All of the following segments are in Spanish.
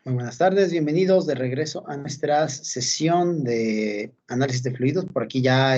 Muy buenas tardes, bienvenidos de regreso a nuestra sesión de análisis de fluidos. Por aquí ya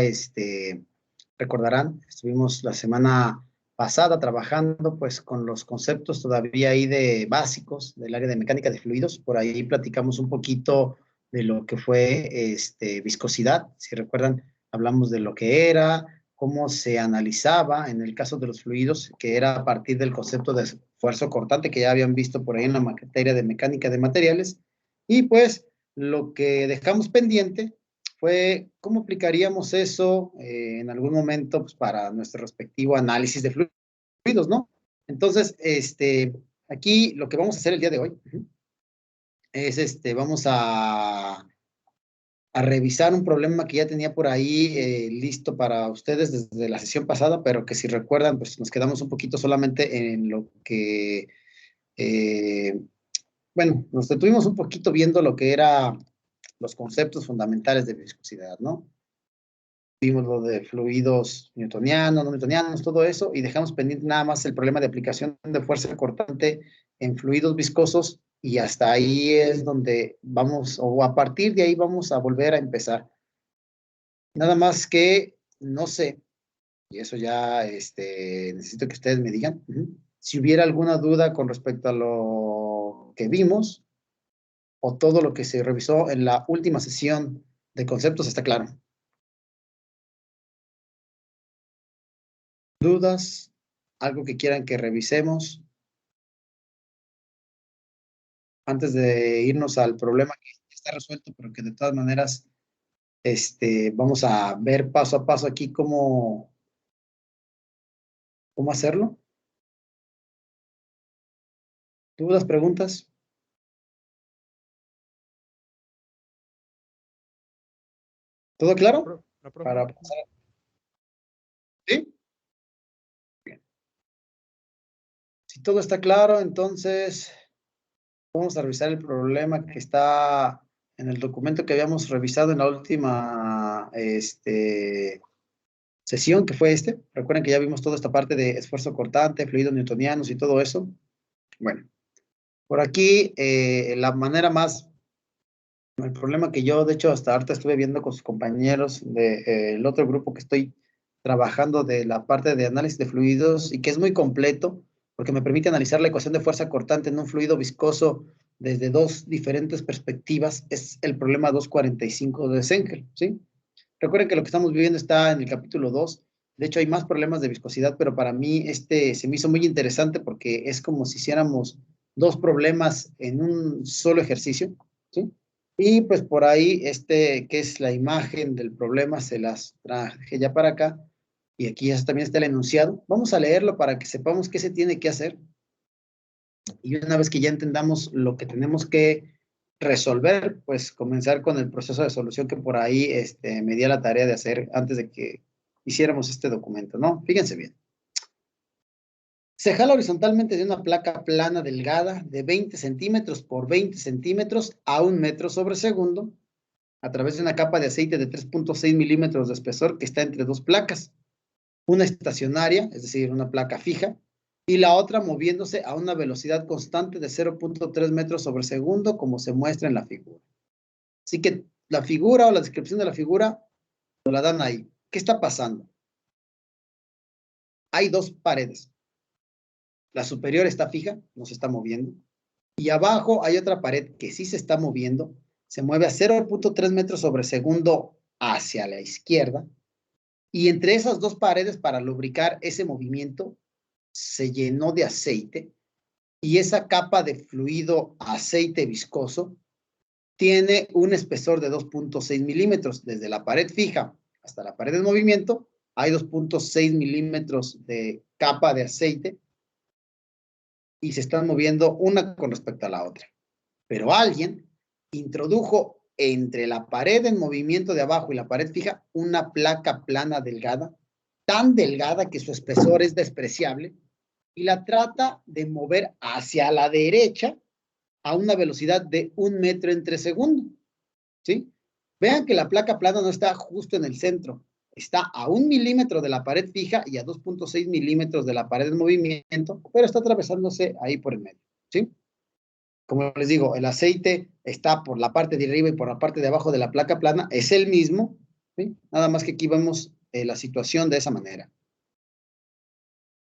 recordarán, estuvimos la semana pasada trabajando pues con los conceptos todavía ahí de básicos del área de mecánica de fluidos. Por ahí platicamos un poquito de lo que fue viscosidad. Si recuerdan, hablamos de lo que era, cómo se analizaba en el caso de los fluidos, que era a partir del concepto de esfuerzo cortante que ya habían visto por ahí en la materia de mecánica de materiales. Y pues lo que dejamos pendiente fue cómo aplicaríamos eso en algún momento pues, para nuestro respectivo análisis de fluidos, ¿no? Entonces, aquí lo que vamos a hacer el día de hoy es, vamos a revisar un problema que ya tenía por ahí listo para ustedes desde la sesión pasada, pero que si recuerdan, pues nos quedamos un poquito solamente en lo que, bueno, nos detuvimos un poquito viendo lo que era los conceptos fundamentales de viscosidad, ¿no? Vimos lo de fluidos newtonianos, no newtonianos, todo eso, y dejamos pendiente nada más el problema de aplicación de fuerza cortante en fluidos viscosos, y hasta ahí es donde vamos, o a partir de ahí vamos a volver a empezar. Nada más que, no sé, y eso ya necesito que ustedes me digan, si hubiera alguna duda con respecto a lo que vimos, o todo lo que se revisó en la última sesión de conceptos está claro. ¿Dudas? ¿Algo que quieran que revisemos antes de irnos al problema que está resuelto, pero que de todas maneras vamos a ver paso a paso aquí cómo hacerlo? ¿Dudas, preguntas? ¿Todo claro? No, profe. Para pasar. ¿Sí? Bien. Si todo está claro, entonces vamos a revisar el problema que está en el documento que habíamos revisado en la última sesión, que fue este. Recuerden que ya vimos toda esta parte de esfuerzo cortante, fluidos newtonianos y todo eso. Bueno, por aquí la manera más, el problema que yo, de hecho, hasta ahorita estuve viendo con sus compañeros del otro grupo que estoy trabajando de la parte de análisis de fluidos y que es muy completo porque me permite analizar la ecuación de fuerza cortante en un fluido viscoso desde dos diferentes perspectivas, es el problema 245 de Senkel, ¿sí? Recuerden que lo que estamos viviendo está en el capítulo 2. De hecho, hay más problemas de viscosidad, pero para mí se me hizo muy interesante porque es como si hiciéramos dos problemas en un solo ejercicio, ¿sí? Y pues por ahí, que es la imagen del problema, se las traje ya para acá. Y aquí ya también está el enunciado. Vamos a leerlo para que sepamos qué se tiene que hacer. Y una vez que ya entendamos lo que tenemos que resolver, pues comenzar con el proceso de solución que por ahí me di a la tarea de hacer antes de que hiciéramos este documento, ¿no? Fíjense bien. Se jala horizontalmente de una placa plana delgada de 20 centímetros por 20 centímetros a 1 metro sobre segundo a través de una capa de aceite de 3.6 milímetros de espesor que está entre dos placas. Una estacionaria, es decir, una placa fija, y la otra moviéndose a una velocidad constante de 0.3 metros sobre segundo, como se muestra en la figura. Así que la figura o la descripción de la figura nos la dan ahí. ¿Qué está pasando? Hay dos paredes. La superior está fija, no se está moviendo. Y abajo hay otra pared que sí se está moviendo, se mueve a 0.3 metros sobre segundo hacia la izquierda. Y entre esas dos paredes, para lubricar ese movimiento, se llenó de aceite y esa capa de fluido aceite viscoso tiene un espesor de 2.6 milímetros. Desde la pared fija hasta la pared en movimiento hay 2.6 milímetros de capa de aceite y se están moviendo una con respecto a la otra. Pero alguien introdujo entre la pared en movimiento de abajo y la pared fija una placa plana delgada, tan delgada que su espesor es despreciable, y la trata de mover hacia la derecha a una velocidad de 1 metro entre segundo, ¿sí? Vean que la placa plana no está justo en el centro, está a 1 milímetro de la pared fija y a 2.6 milímetros de la pared en movimiento, pero está atravesándose ahí por el medio, ¿sí? como les digo, el aceite está por la parte de arriba y por la parte de abajo de la placa plana, es el mismo, ¿sí? Nada más que aquí vemos la situación de esa manera.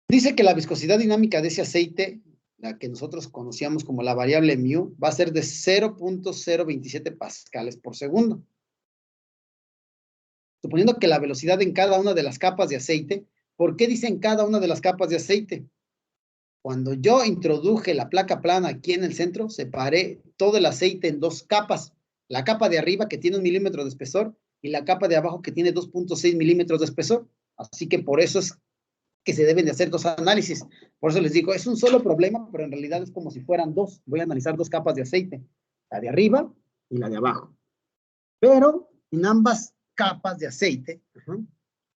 Dice que la viscosidad dinámica de ese aceite, la que nosotros conocíamos como la variable mu, va a ser de 0.027 pascales por segundo. Suponiendo que la velocidad en cada una de las capas de aceite, ¿por qué dicen cada una de las capas de aceite? Cuando yo introduje la placa plana aquí en el centro, separé todo el aceite en dos capas. La capa de arriba que tiene 1 milímetro de espesor y la capa de abajo que tiene 2.6 milímetros de espesor. Así que por eso es que se deben de hacer dos análisis. Por eso les digo, es un solo problema, pero en realidad es como si fueran dos. Voy a analizar dos capas de aceite, la de arriba y la de abajo. Pero en ambas capas de aceite,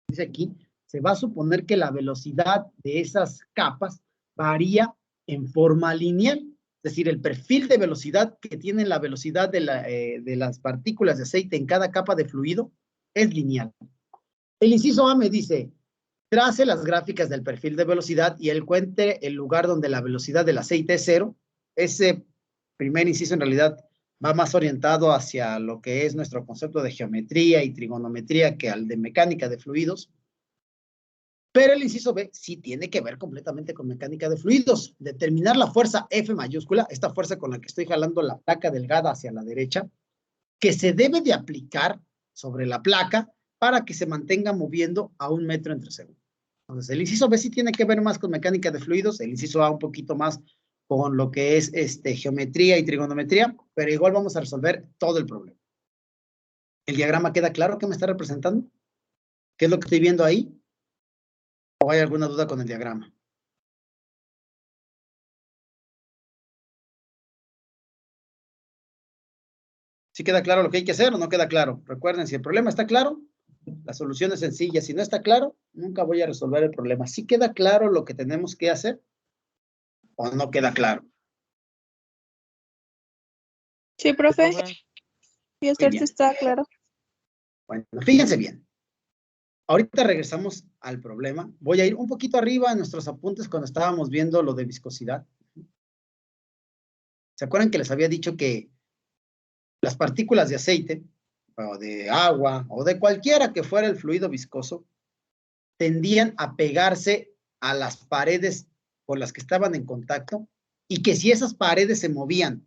dice aquí, se va a suponer que la velocidad de esas capas varía en forma lineal. Es decir, el perfil de velocidad que tiene la velocidad de las partículas de aceite en cada capa de fluido es lineal. El inciso A me dice, trace las gráficas del perfil de velocidad y él cuente el lugar donde la velocidad del aceite es cero. Ese primer inciso en realidad va más orientado hacia lo que es nuestro concepto de geometría y trigonometría que al de mecánica de fluidos. Pero el inciso B sí tiene que ver completamente con mecánica de fluidos. Determinar la fuerza F mayúscula, esta fuerza con la que estoy jalando la placa delgada hacia la derecha, que se debe de aplicar sobre la placa para que se mantenga moviendo a 1 metro entre segundos. Entonces, el inciso B sí tiene que ver más con mecánica de fluidos, el inciso A un poquito más con lo que es geometría y trigonometría, pero igual vamos a resolver todo el problema. ¿El diagrama queda claro qué me está representando? ¿Qué es lo que estoy viendo ahí? ¿O hay alguna duda con el diagrama? ¿Sí queda claro lo que hay que hacer o no queda claro? Recuerden, si el problema está claro, la solución es sencilla. Si no está claro, nunca voy a resolver el problema. ¿Sí queda claro lo que tenemos que hacer o no queda claro? Sí, profe. Y Muy bien. está claro. Bueno, fíjense bien. Ahorita regresamos al problema. Voy a ir un poquito arriba en nuestros apuntes cuando estábamos viendo lo de viscosidad. ¿Se acuerdan que les había dicho que las partículas de aceite o de agua o de cualquiera que fuera el fluido viscoso tendían a pegarse a las paredes con las que estaban en contacto y que si esas paredes se movían,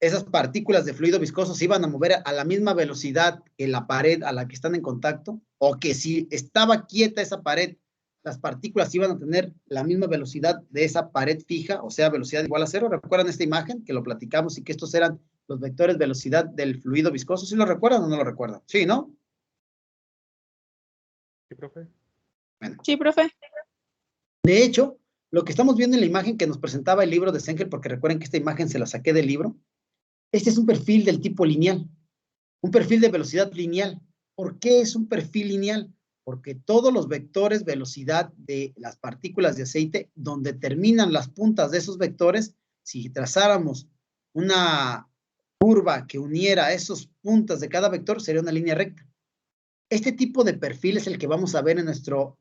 esas partículas de fluido viscoso se iban a mover a la misma velocidad que la pared a la que están en contacto, o que si estaba quieta esa pared, las partículas iban a tener la misma velocidad de esa pared fija, o sea, velocidad igual a cero. ¿Recuerdan esta imagen que lo platicamos y que estos eran los vectores de velocidad del fluido viscoso? ¿Sí lo recuerdan o no lo recuerdan? Sí, ¿no? Sí, profe. Bueno. Sí, profe. De hecho, lo que estamos viendo en la imagen que nos presentaba el libro de Sengel, porque recuerden que esta imagen se la saqué del libro, este es un perfil del tipo lineal, un perfil de velocidad lineal. ¿Por qué es un perfil lineal? Porque todos los vectores velocidad de las partículas de aceite, donde terminan las puntas de esos vectores, si trazáramos una curva que uniera esos puntas de cada vector, sería una línea recta. Este tipo de perfil es el que vamos a ver en nuestro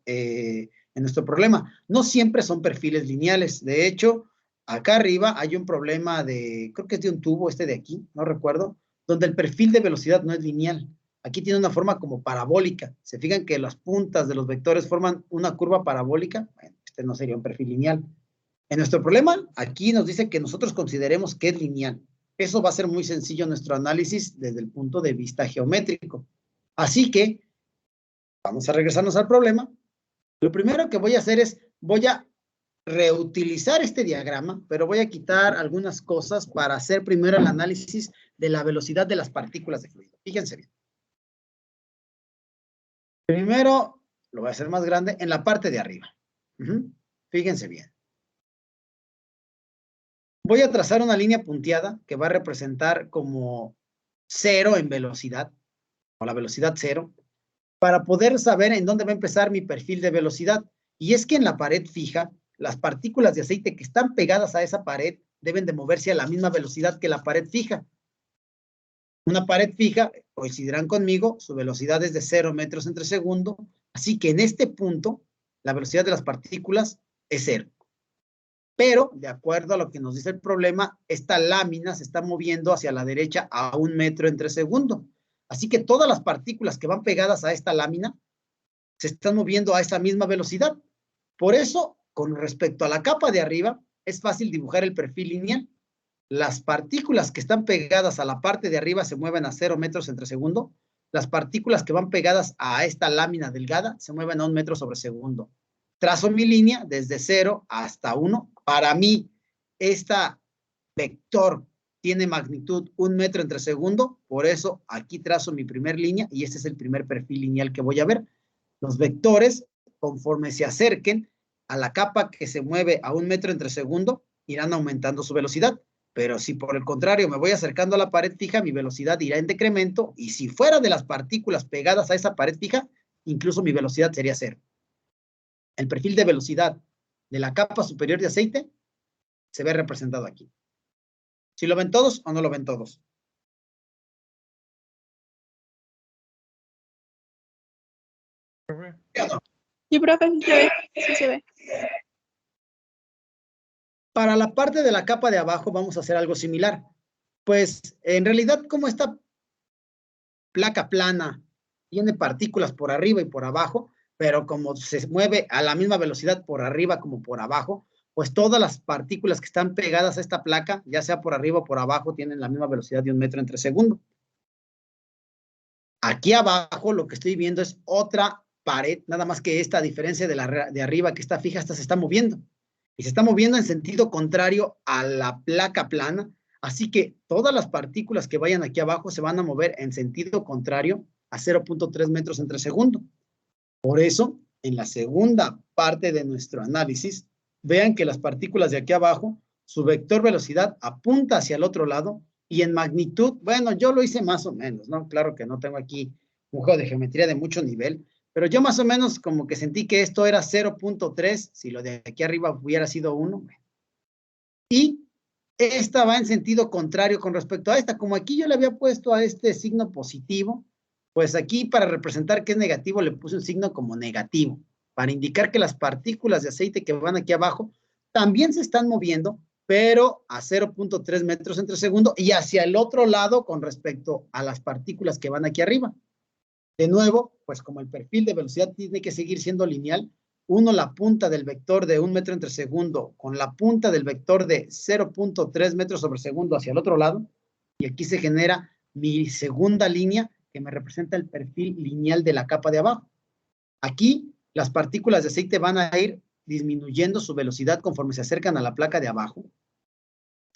problema. No siempre son perfiles lineales. De hecho, acá arriba hay un problema de, creo que es de un tubo de aquí, no recuerdo, donde el perfil de velocidad no es lineal. Aquí tiene una forma como parabólica. ¿Se fijan que las puntas de los vectores forman una curva parabólica? Bueno, este no sería un perfil lineal. En nuestro problema, aquí nos dice que nosotros consideremos que es lineal. Eso va a ser muy sencillo nuestro análisis desde el punto de vista geométrico. Así que vamos a regresarnos al problema. Lo primero que voy a hacer es, voy a reutilizar este diagrama, pero voy a quitar algunas cosas para hacer primero el análisis de la velocidad de las partículas de fluido. Fíjense bien. Primero, lo voy a hacer más grande en la parte de arriba. Fíjense bien. Voy a trazar una línea punteada que va a representar como 0 en velocidad, o la velocidad 0, para poder saber en dónde va a empezar mi perfil de velocidad. Y es que en la pared fija, las partículas de aceite que están pegadas a esa pared deben de moverse a la misma velocidad que la pared fija. Una pared fija, coincidirán conmigo, su velocidad es de 0 metros entre segundo, así que en este punto, la velocidad de las partículas es 0. pero de acuerdo a lo que nos dice el problema, esta lámina se está moviendo hacia la derecha a 1 metro entre segundo. Así que todas las partículas que van pegadas a esta lámina se están moviendo a esa misma velocidad. Por eso, con respecto a la capa de arriba, es fácil dibujar el perfil lineal. Las partículas que están pegadas a la parte de arriba se mueven a 0 metros entre segundo. Las partículas que van pegadas a esta lámina delgada se mueven a 1 metro sobre segundo. Trazo mi línea desde 0 hasta 1. Para mí, esta vector tiene magnitud 1 metro entre segundo. Por eso, aquí trazo mi primer línea y este es el primer perfil lineal que voy a ver. Los vectores, conforme se acerquen a la capa que se mueve a 1 metro entre segundo, irán aumentando su velocidad. Pero si por el contrario me voy acercando a la pared fija, mi velocidad irá en decremento y si fuera de las partículas pegadas a esa pared fija, incluso mi velocidad sería 0. El perfil de velocidad de la capa superior de aceite se ve representado aquí. ¿Sí lo ven todos o no lo ven todos? ¿Sí o no? Sí, profe, sí se ve. Sí se ve. Para la parte de la capa de abajo vamos a hacer algo similar. Pues en realidad como esta placa plana tiene partículas por arriba y por abajo, pero como se mueve a la misma velocidad por arriba como por abajo, pues todas las partículas que están pegadas a esta placa, ya sea por arriba o por abajo, tienen la misma velocidad de 1 metro entre segundo. Aquí abajo lo que estoy viendo es otra pared, nada más que esta, a diferencia de la de arriba que está fija, esta se está moviendo. Y se está moviendo en sentido contrario a la placa plana. Así que todas las partículas que vayan aquí abajo se van a mover en sentido contrario a 0.3 metros entre segundo. Por eso, en la segunda parte de nuestro análisis, vean que las partículas de aquí abajo, su vector velocidad apunta hacia el otro lado y en magnitud, bueno, yo lo hice más o menos, ¿no? Claro que no tengo aquí un juego de geometría de mucho nivel, pero yo más o menos como que sentí que esto era 0.3, si lo de aquí arriba hubiera sido 1. Y esta va en sentido contrario con respecto a esta. Como aquí yo le había puesto a este signo positivo, pues aquí para representar que es negativo le puse un signo como negativo, para indicar que las partículas de aceite que van aquí abajo también se están moviendo, pero a 0.3 metros entre segundo y hacia el otro lado con respecto a las partículas que van aquí arriba. De nuevo, pues como el perfil de velocidad tiene que seguir siendo lineal, uno la punta del vector de 1 metro entre segundo con la punta del vector de 0.3 metros sobre segundo hacia el otro lado, y aquí se genera mi segunda línea que me representa el perfil lineal de la capa de abajo. Aquí las partículas de aceite van a ir disminuyendo su velocidad conforme se acercan a la placa de abajo.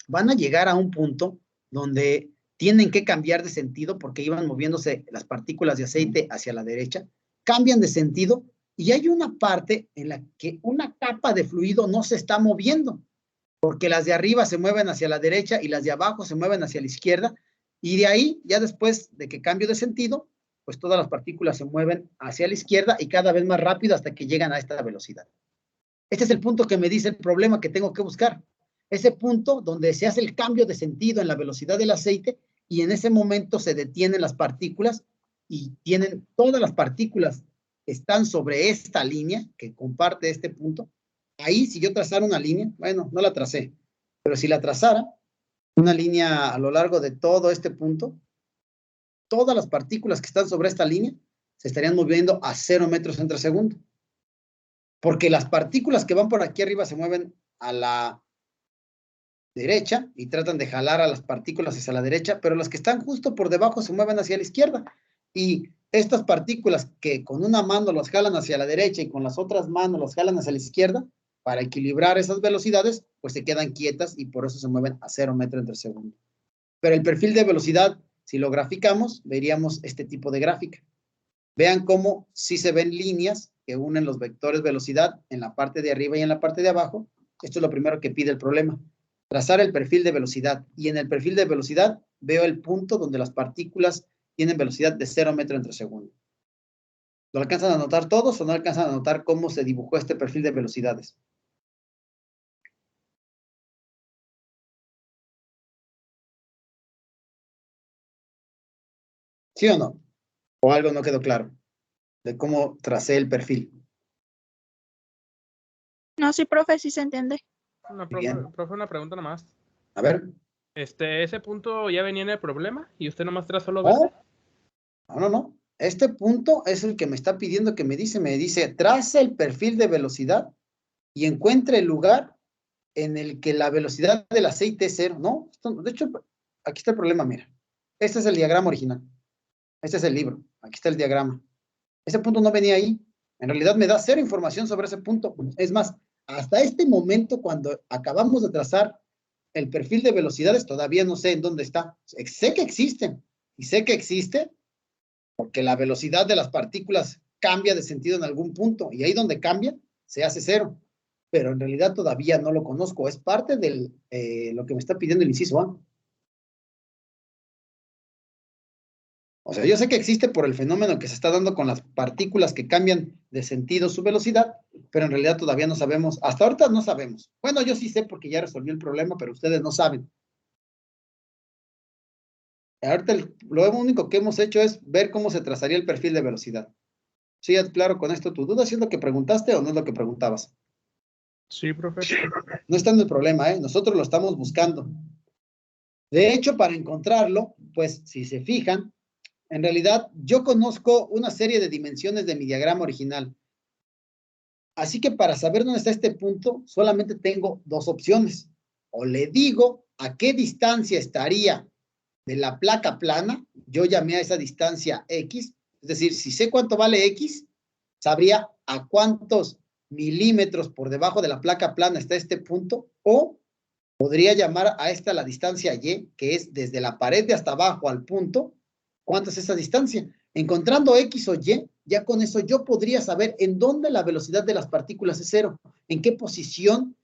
Van a llegar a un punto donde tienen que cambiar de sentido porque iban moviéndose las partículas de aceite hacia la derecha, cambian de sentido y hay una parte en la que una capa de fluido no se está moviendo, porque las de arriba se mueven hacia la derecha y las de abajo se mueven hacia la izquierda, y de ahí, ya después de que cambio de sentido, pues todas las partículas se mueven hacia la izquierda y cada vez más rápido hasta que llegan a esta velocidad. Este es el punto que me dice el problema que tengo que buscar. Ese punto donde se hace el cambio de sentido en la velocidad del aceite y en ese momento se detienen las partículas y tienen todas las partículas que están sobre esta línea que comparte este punto. Ahí, si yo trazara una línea, bueno, no la tracé, pero si la trazara, una línea a lo largo de todo este punto, todas las partículas que están sobre esta línea se estarían moviendo a 0 metros entre segundo. Porque las partículas que van por aquí arriba se mueven a la derecha y tratan de jalar a las partículas hacia la derecha, pero las que están justo por debajo se mueven hacia la izquierda. Y estas partículas que con una mano las jalan hacia la derecha y con las otras manos las jalan hacia la izquierda, para equilibrar esas velocidades, pues se quedan quietas y por eso se mueven a 0 metros entre segundo. Pero el perfil de velocidad, si lo graficamos, veríamos este tipo de gráfica. Vean cómo sí se ven líneas que unen los vectores velocidad en la parte de arriba y en la parte de abajo. Esto es lo primero que pide el problema. Trazar el perfil de velocidad. Y en el perfil de velocidad veo el punto donde las partículas tienen velocidad de 0 metros entre segundo. ¿Lo alcanzan a notar todos o no alcanzan a notar cómo se dibujó este perfil de velocidades? ¿Sí o no? ¿O algo no quedó claro de cómo tracé el perfil? No, sí, profe, sí se entiende. Bien. Profe, una pregunta nomás. A ver. ¿Ese punto ya venía en el problema y usted nomás traza lo No, verde? no. Este punto es el que me está pidiendo que me dice, traza el perfil de velocidad y encuentre el lugar en el que la velocidad del aceite es cero. No, de hecho, aquí está el problema, mira. Este es el diagrama original. Este es el libro. Aquí está el diagrama. Ese punto no venía ahí. En realidad me da cero información sobre ese punto. Es más, hasta este momento, cuando acabamos de trazar el perfil de velocidades, todavía no sé en dónde está. Sé que existen. Y sé que existe porque la velocidad de las partículas cambia de sentido en algún punto. Y ahí donde cambia, se hace cero. Pero en realidad todavía no lo conozco. Es parte de lo que me está pidiendo el inciso A. O sea, yo sé que existe por el fenómeno que se está dando con las partículas que cambian de sentido su velocidad, pero en realidad todavía no sabemos. Hasta ahorita no sabemos. Bueno, yo sí sé porque ya resolví el problema, pero ustedes no saben. Ahorita lo único que hemos hecho es ver cómo se trazaría el perfil de velocidad. ¿Sí, claro con esto tu duda? ¿Si es lo que preguntaste o no es lo que preguntabas? Sí, profe. No está en el problema, ¿eh? Nosotros lo estamos buscando. De hecho, para encontrarlo, pues si se fijan, en realidad yo conozco una serie de dimensiones de mi diagrama original. Así que para saber dónde está este punto, solamente tengo dos opciones. O le digo a qué distancia estaría de la placa plana, yo llamé a esa distancia X, es decir, si sé cuánto vale X, sabría a cuántos milímetros por debajo de la placa plana está este punto, o podría llamar a esta la distancia Y, que es desde la pared de hasta abajo al punto, ¿cuánto es esa distancia? Encontrando X o Y, ya con eso yo podría saber en dónde la velocidad de las partículas es cero, en qué posición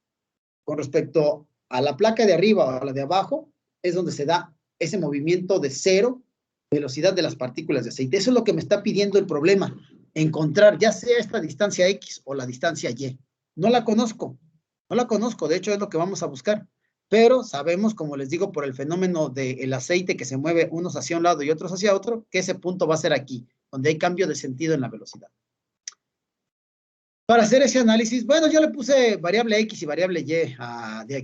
con respecto a la placa de arriba o a la de abajo es donde se da ese movimiento de cero velocidad de las partículas de aceite. Eso es lo que me está pidiendo el problema, encontrar ya sea esta distancia X o la distancia Y. No la conozco, de hecho es lo que vamos a buscar. Pero sabemos, como les digo, por el fenómeno del aceite que se mueve unos hacia un lado y otros hacia otro, que ese punto va a ser aquí, donde hay cambio de sentido en la velocidad. Para hacer ese análisis, bueno, yo le puse variable X y variable Y.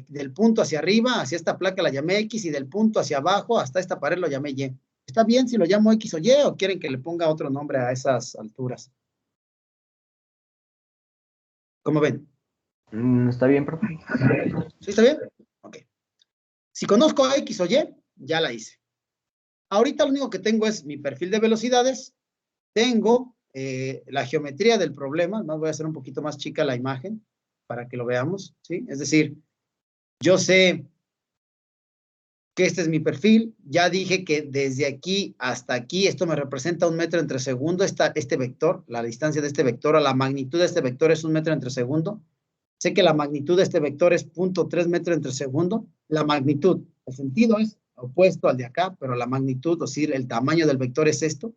Del punto hacia arriba, hacia esta placa la llamé X y del punto hacia abajo hasta esta pared lo llamé Y. ¿Está bien si lo llamo X o Y o quieren que le ponga otro nombre a esas alturas? ¿Cómo ven? Está bien, profe. ¿Sí está bien? Ok. Si conozco a X o Y, ya la hice. Ahorita lo único que tengo es mi perfil de velocidades. Tengo la geometría del problema. Más voy a hacer un poquito más chica la imagen para que lo veamos, ¿sí? Es decir, yo sé que este es mi perfil. Ya dije que desde aquí hasta aquí, esto me representa 1 metro entre segundo. Este vector, la distancia de este vector a la magnitud de este vector es 1 metro entre segundo. Sé que la magnitud de este vector es 0.3 metros entre segundo. La magnitud, el sentido es opuesto al de acá, pero la magnitud, es decir, el tamaño del vector es esto.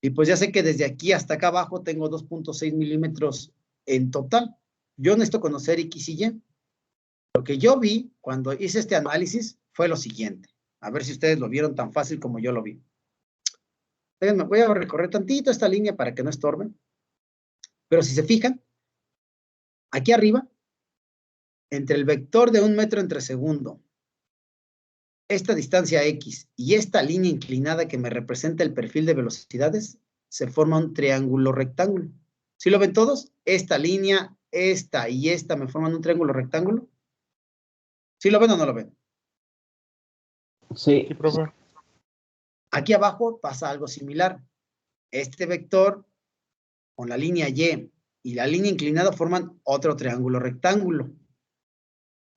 Y pues ya sé que desde aquí hasta acá abajo tengo 2.6 milímetros en total. Yo necesito conocer X y Y. Lo que yo vi cuando hice este análisis fue lo siguiente. A ver si ustedes lo vieron tan fácil como yo lo vi. Déjenme, voy a recorrer tantito esta línea para que no estorben. Pero si se fijan, aquí arriba, entre el vector de 1 metro entre segundo, esta distancia X y esta línea inclinada que me representa el perfil de velocidades, se forma un triángulo rectángulo. ¿Sí lo ven todos? Esta línea, esta y esta me forman un triángulo rectángulo. ¿Sí lo ven o no lo ven? Sí. Sí, profe. Aquí abajo pasa algo similar. Este vector con la línea y la línea inclinada forman otro triángulo rectángulo.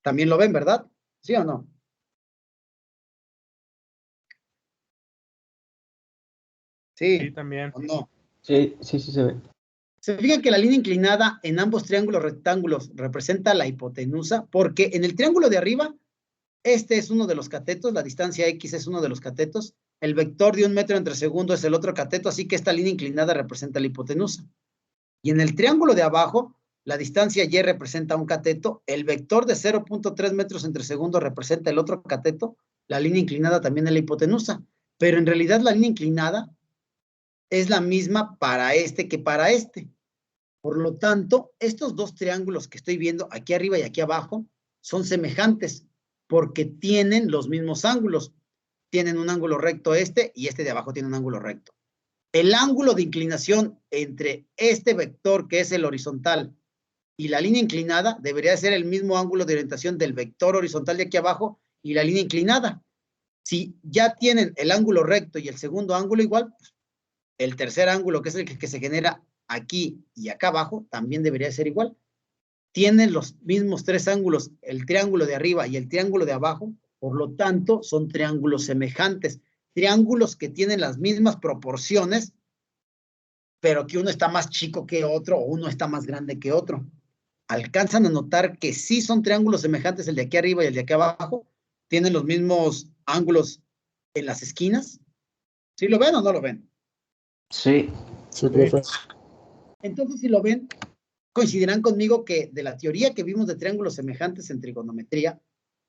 También lo ven, ¿verdad? ¿Sí o no? Sí, Sí, también. o no. Sí se ve. Se fijan que la línea inclinada en ambos triángulos rectángulos representa la hipotenusa, porque en el triángulo de arriba, este es uno de los catetos, la distancia X es uno de los catetos, el vector de 1 metro entre segundo es el otro cateto, así que esta línea inclinada representa la hipotenusa. Y en el triángulo de abajo, la distancia Y representa un cateto, el vector de 0.3 metros entre segundo representa el otro cateto, la línea inclinada también es la hipotenusa, pero en realidad la línea inclinada es la misma para este que para este. Por lo tanto, estos dos triángulos que estoy viendo aquí arriba y aquí abajo son semejantes porque tienen los mismos ángulos. Tienen un ángulo recto este y este de abajo tiene un ángulo recto. El ángulo de inclinación entre este vector, que es el horizontal, y la línea inclinada debería ser el mismo ángulo de orientación del vector horizontal de aquí abajo y la línea inclinada. Si ya tienen el ángulo recto y el segundo ángulo igual, pues, el tercer ángulo, que es el que se genera aquí y acá abajo, también debería ser igual. Tienen los mismos tres ángulos, el triángulo de arriba y el triángulo de abajo, por lo tanto, son triángulos semejantes. Triángulos que tienen las mismas proporciones, pero que uno está más chico que otro o uno está más grande que otro. Alcanzan a notar que sí son triángulos semejantes el de aquí arriba y el de aquí abajo. Tienen los mismos ángulos en las esquinas. ¿Sí lo ven o no lo ven? Sí. Sí, profe. Entonces, si lo ven, coincidirán conmigo que de la teoría que vimos de triángulos semejantes en trigonometría,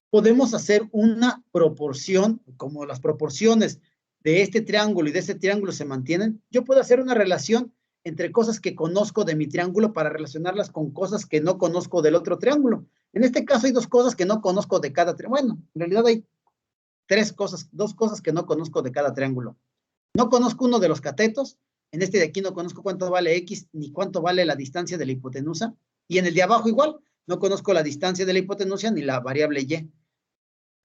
podemos hacer una proporción, como las proporciones de este triángulo y de este triángulo se mantienen. Yo puedo hacer una relación entre cosas que conozco de mi triángulo para relacionarlas con cosas que no conozco del otro triángulo. En este caso hay dos cosas que no conozco de cada triángulo. Bueno, en realidad hay dos cosas que no conozco de cada triángulo. No conozco uno de los catetos. En este de aquí no conozco cuánto vale X ni cuánto vale la distancia de la hipotenusa. Y en el de abajo igual, no conozco la distancia de la hipotenusa ni la variable Y.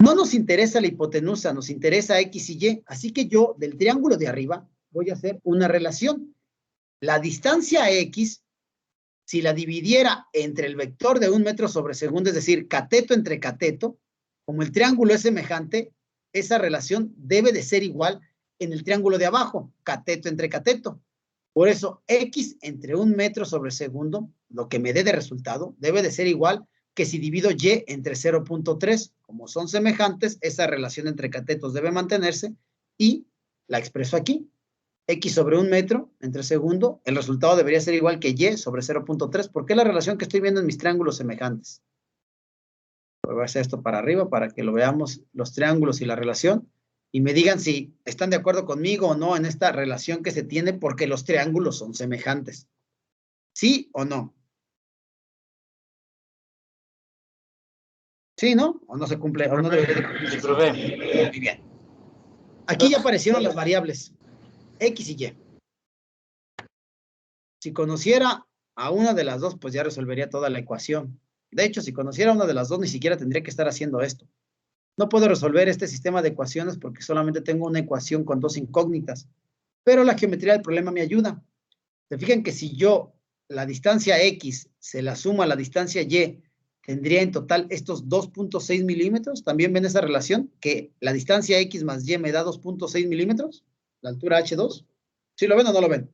No nos interesa la hipotenusa, nos interesa X y Y. Así que yo, del triángulo de arriba, voy a hacer una relación. La distancia X, si la dividiera entre el vector de 1 metro sobre segundo, es decir, cateto entre cateto, como el triángulo es semejante, esa relación debe de ser igual en el triángulo de abajo, cateto entre cateto. Por eso, X entre 1 metro sobre segundo, lo que me dé de resultado, debe de ser igual que si divido Y entre 0.3. Como son semejantes, esa relación entre catetos debe mantenerse y la expreso aquí. X sobre 1 metro entre segundo, el resultado debería ser igual que Y sobre 0.3, porque es la relación que estoy viendo en mis triángulos semejantes. Voy a hacer esto para arriba para que lo veamos, los triángulos y la relación, y me digan si están de acuerdo conmigo o no en esta relación que se tiene porque los triángulos son semejantes. ¿Sí o no? ¿Sí, no? ¿O no se cumple? ¿O no debería de cumplirse? Sí, profe. Muy bien. Aquí ya aparecieron las variables X y Y. Si conociera a una de las dos, pues ya resolvería toda la ecuación. De hecho, si conociera a una de las dos, ni siquiera tendría que estar haciendo esto. No puedo resolver este sistema de ecuaciones porque solamente tengo una ecuación con dos incógnitas. Pero la geometría del problema me ayuda. Se fijan que si yo la distancia X se la suma a la distancia Y, tendría en total estos 2.6 milímetros. ¿También ven esa relación? Que la distancia X más Y me da 2.6 milímetros, la altura H2. ¿Sí lo ven o no lo ven?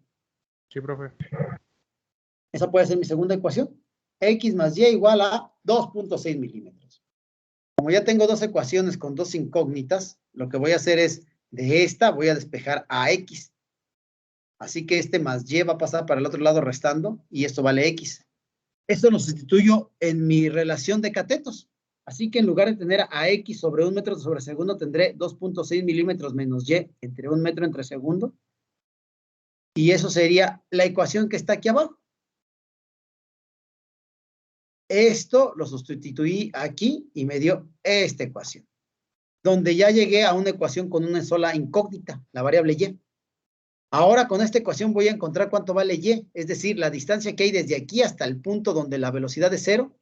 Sí, profe. Esa puede ser mi segunda ecuación. X más Y igual a 2.6 milímetros. Como ya tengo dos ecuaciones con dos incógnitas, lo que voy a hacer es, de esta voy a despejar a X. Así que este más Y va a pasar para el otro lado restando y esto vale X. Esto lo sustituyo en mi relación de catetos. Así que en lugar de tener a X sobre 1 metro sobre segundo, tendré 2.6 milímetros menos Y entre 1 metro entre segundo. Y eso sería la ecuación que está aquí abajo. Esto lo sustituí aquí y me dio esta ecuación, donde ya llegué a una ecuación con una sola incógnita, la variable Y. Ahora con esta ecuación voy a encontrar cuánto vale Y, es decir, la distancia que hay desde aquí hasta el punto donde la velocidad es 0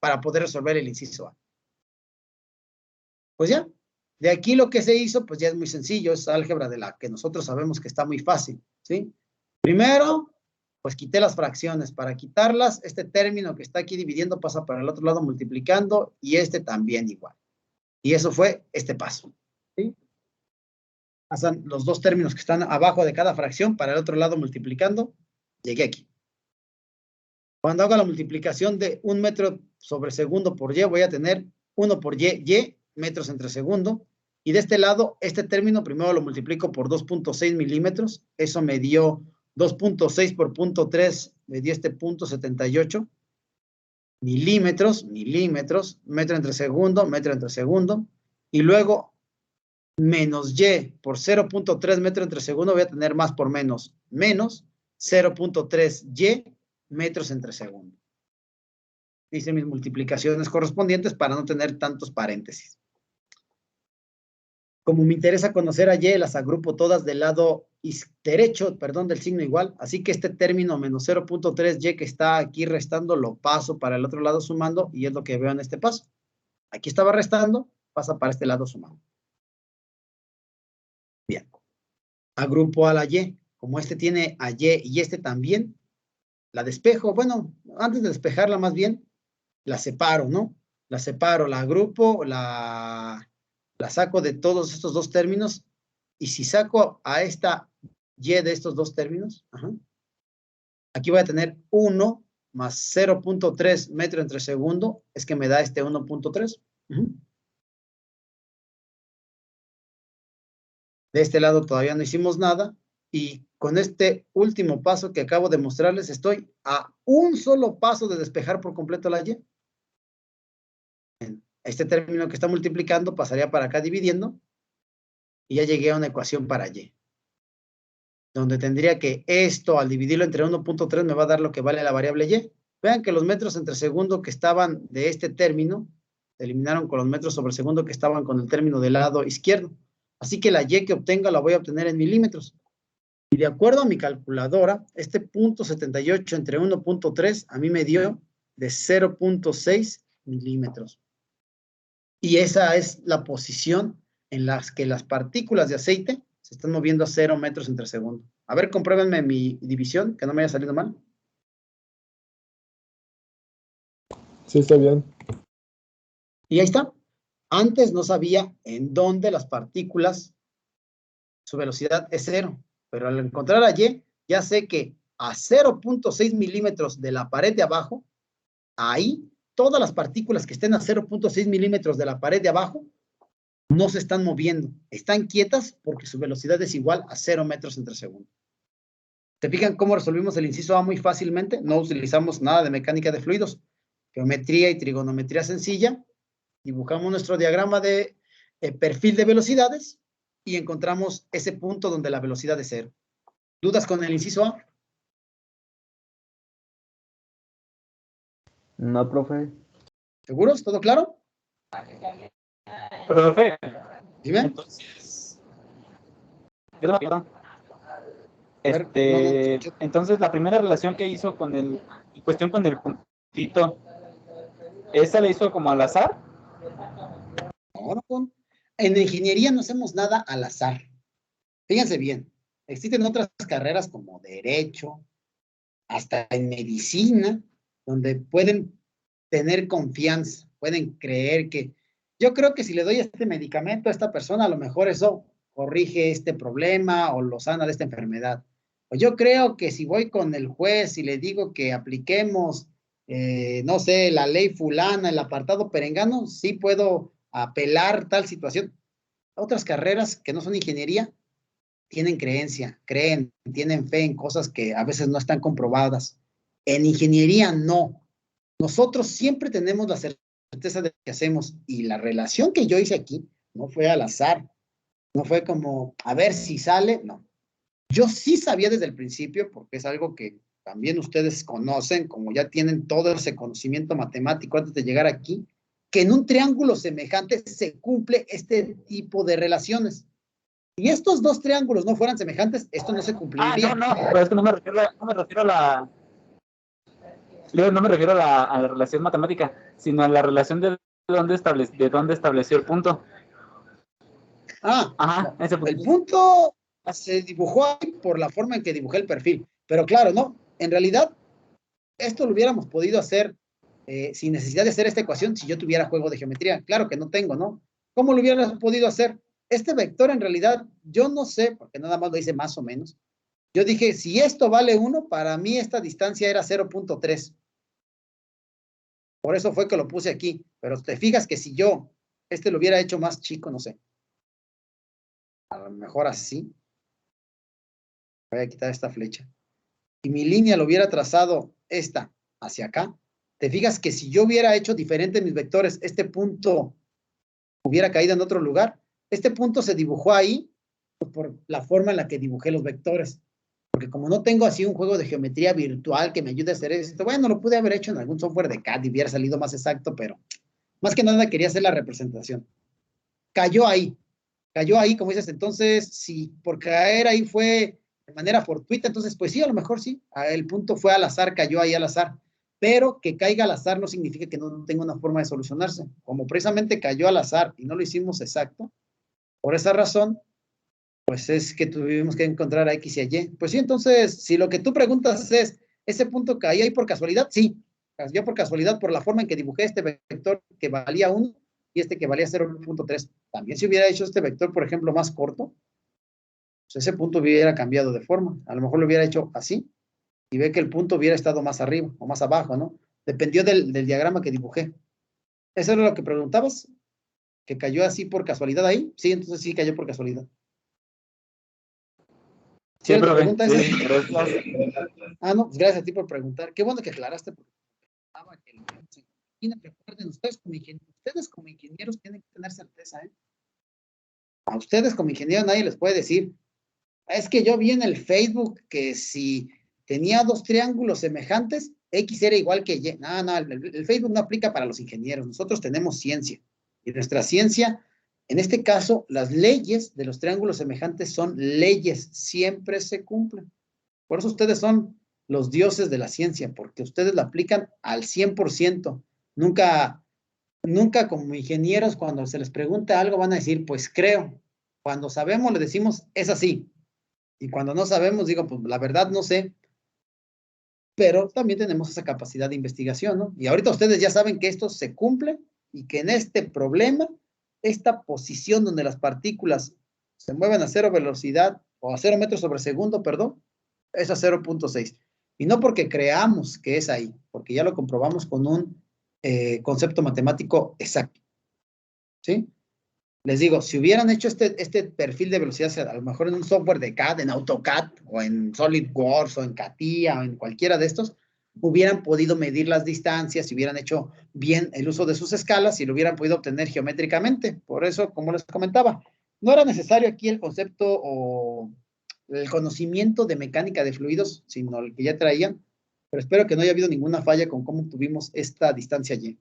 para poder resolver el inciso A. Pues ya, de aquí lo que se hizo, pues ya es muy sencillo, es álgebra de la que nosotros sabemos que está muy fácil, ¿sí? Primero, pues quité las fracciones. Para quitarlas, este término que está aquí dividiendo pasa para el otro lado multiplicando y este también igual. Y eso fue este paso, ¿sí? Pasan los dos términos que están abajo de cada fracción para el otro lado multiplicando. Llegué aquí. Cuando haga la multiplicación de 1 metro sobre segundo por Y, voy a tener 1 por Y metros entre segundo. Y de este lado, este término primero lo multiplico por 2.6 milímetros. Eso me dio 2.6 por 0.3, me dio este 0.78 milímetros, metro entre segundo. Y luego, menos Y por 0.3 metro entre segundo, voy a tener más por menos 0.3 Y metros entre segundo. Hice mis multiplicaciones correspondientes para no tener tantos paréntesis. Como me interesa conocer a Y, las agrupo todas del lado derecho, perdón, del signo igual. Así que este término menos 0.3Y que está aquí restando, lo paso para el otro lado sumando y es lo que veo en este paso. Aquí estaba restando, pasa para este lado sumando. Bien. Agrupo a la Y. Como este tiene a Y y este también, la despejo. Bueno, antes de despejarla más bien, la separo, ¿no? La separo, la agrupo, la saco de todos estos dos términos, y si saco a esta Y de estos dos términos, aquí voy a tener 1 más 0.3 metro entre segundo, es que me da este 1.3. De este lado todavía no hicimos nada, y con este último paso que acabo de mostrarles, estoy a un solo paso de despejar por completo la Y. Este término que está multiplicando pasaría para acá dividiendo, y ya llegué a una ecuación para Y, donde tendría que esto, al dividirlo entre 1.3, me va a dar lo que vale la variable Y. Vean que los metros entre segundo que estaban de este término, se eliminaron con los metros sobre segundo que estaban con el término del lado izquierdo. Así que la Y que obtenga la voy a obtener en milímetros. Y de acuerdo a mi calculadora, este punto 78 entre 1.3 a mí me dio de 0.6 milímetros. Y esa es la posición en la que las partículas de aceite se están moviendo a 0 metros entre segundo. A ver, compruébenme mi división, que no me haya salido mal. Sí, está bien. Y ahí está. Antes no sabía en dónde las partículas, su velocidad es 0. Pero al encontrar a Y, ya sé que a 0.6 milímetros de la pared de abajo, ahí, todas las partículas que estén a 0.6 milímetros de la pared de abajo, no se están moviendo, están quietas porque su velocidad es igual a 0 metros entre segundo. ¿Se fijan cómo resolvimos el inciso A muy fácilmente? No utilizamos nada de mecánica de fluidos, geometría y trigonometría sencilla. Dibujamos nuestro diagrama de perfil de velocidades y encontramos ese punto donde la velocidad es 0. ¿Dudas con el inciso A? No, profe. ¿Seguros? ¿Todo claro? Profe, Dime. entonces, perdón. A ver, no te escucho. Entonces la primera relación que hizo con cuestión con el puntito, ¿esa le hizo como al azar? No. En ingeniería no hacemos nada al azar. Fíjense bien, existen otras carreras como derecho, hasta en medicina, donde pueden tener confianza, pueden creer que yo creo que si le doy este medicamento a esta persona, a lo mejor eso corrige este problema o lo sana de esta enfermedad. O yo creo que si voy con el juez y le digo que apliquemos, no sé, la ley fulana, el apartado perengano, sí puedo apelar tal situación. Otras carreras que no son ingeniería tienen creencia, creen, tienen fe en cosas que a veces no están comprobadas. En ingeniería no. Nosotros siempre tenemos la certeza de lo que hacemos, y la relación que yo hice aquí no fue al azar, no fue como a ver si sale, no. Yo sí sabía desde el principio, porque es algo que también ustedes conocen, como ya tienen todo ese conocimiento matemático antes de llegar aquí, que en un triángulo semejante se cumple este tipo de relaciones. Si estos dos triángulos no fueran semejantes, esto no se cumpliría. No, pero es que no me refiero a la no me refiero a la relación matemática, sino a la relación de dónde estableció el punto. Ajá, ese punto. El punto se dibujó ahí por la forma en que dibujé el perfil. Pero claro, no, en realidad, esto lo hubiéramos podido hacer sin necesidad de hacer esta ecuación si yo tuviera juego de geometría. Claro que no tengo, ¿no? ¿Cómo lo hubiéramos podido hacer? Este vector en realidad, yo no sé, porque nada más lo hice más o menos. Yo dije, si esto vale 1, para mí esta distancia era 0.3. Por eso fue que lo puse aquí. Pero te fijas que si yo lo hubiera hecho más chico, no sé. A lo mejor así. Voy a quitar esta flecha. Y mi línea lo hubiera trazado esta hacia acá. Te fijas que si yo hubiera hecho diferente mis vectores, este punto hubiera caído en otro lugar. Este punto se dibujó ahí por la forma en la que dibujé los vectores. Porque como no tengo así un juego de geometría virtual que me ayude a hacer esto, bueno, lo pude haber hecho en algún software de CAD y hubiera salido más exacto, pero más que nada quería hacer la representación. Cayó ahí, como dices. Entonces, si por caer ahí fue de manera fortuita, entonces pues sí, a lo mejor sí, el punto fue al azar, cayó ahí al azar, pero que caiga al azar no significa que no tenga una forma de solucionarse. Como precisamente cayó al azar y no lo hicimos exacto, por esa razón, pues es que tuvimos que encontrar a X y a Y. Pues sí, entonces, si lo que tú preguntas es, ¿ese punto cayó ahí por casualidad? Sí, cayó por casualidad por la forma en que dibujé este vector que valía 1 y este que valía 0.3. También si hubiera hecho este vector, por ejemplo, más corto, pues ese punto hubiera cambiado de forma. A lo mejor lo hubiera hecho así y ve que el punto hubiera estado más arriba o más abajo, ¿no? Dependió del diagrama que dibujé. ¿Eso era lo que preguntabas? ¿Que cayó así por casualidad ahí? Sí, entonces sí cayó por casualidad. Sí, ¿Quieres profe. pregunta Sí, esa? gracias. Ah, no, pues gracias a ti por preguntar. Qué bueno que aclaraste. Recuerden, ustedes como ingenieros tienen que tener certeza, ¿eh? A ustedes como ingenieros nadie les puede decir, es que yo vi en el Facebook que si tenía dos triángulos semejantes, X era igual que Y. No, no, el Facebook no aplica para los ingenieros. Nosotros tenemos ciencia. Y nuestra ciencia, en este caso, las leyes de los triángulos semejantes son leyes, siempre se cumplen. Por eso ustedes son los dioses de la ciencia, porque ustedes la aplican al 100%. Nunca como ingenieros, cuando se les pregunta algo, van a decir, pues creo. Cuando sabemos, le decimos, es así. Y cuando no sabemos, digo, pues la verdad no sé. Pero también tenemos esa capacidad de investigación, ¿no? Y ahorita ustedes ya saben que esto se cumple y que en este problema, esta posición donde las partículas se mueven a 0 velocidad o a 0 metros sobre segundo, perdón, es a 0.6. Y no porque creamos que es ahí, porque ya lo comprobamos con un concepto matemático exacto. ¿Sí? Les digo, si hubieran hecho este perfil de velocidad, a lo mejor en un software de CAD, en AutoCAD, o en SolidWorks, o en CATIA, o en cualquiera de estos, hubieran podido medir las distancias, si hubieran hecho bien el uso de sus escalas, y lo hubieran podido obtener geométricamente. Por eso, como les comentaba, no era necesario aquí el concepto o el conocimiento de mecánica de fluidos, sino el que ya traían, pero espero que no haya habido ninguna falla con cómo obtuvimos esta distancia Y.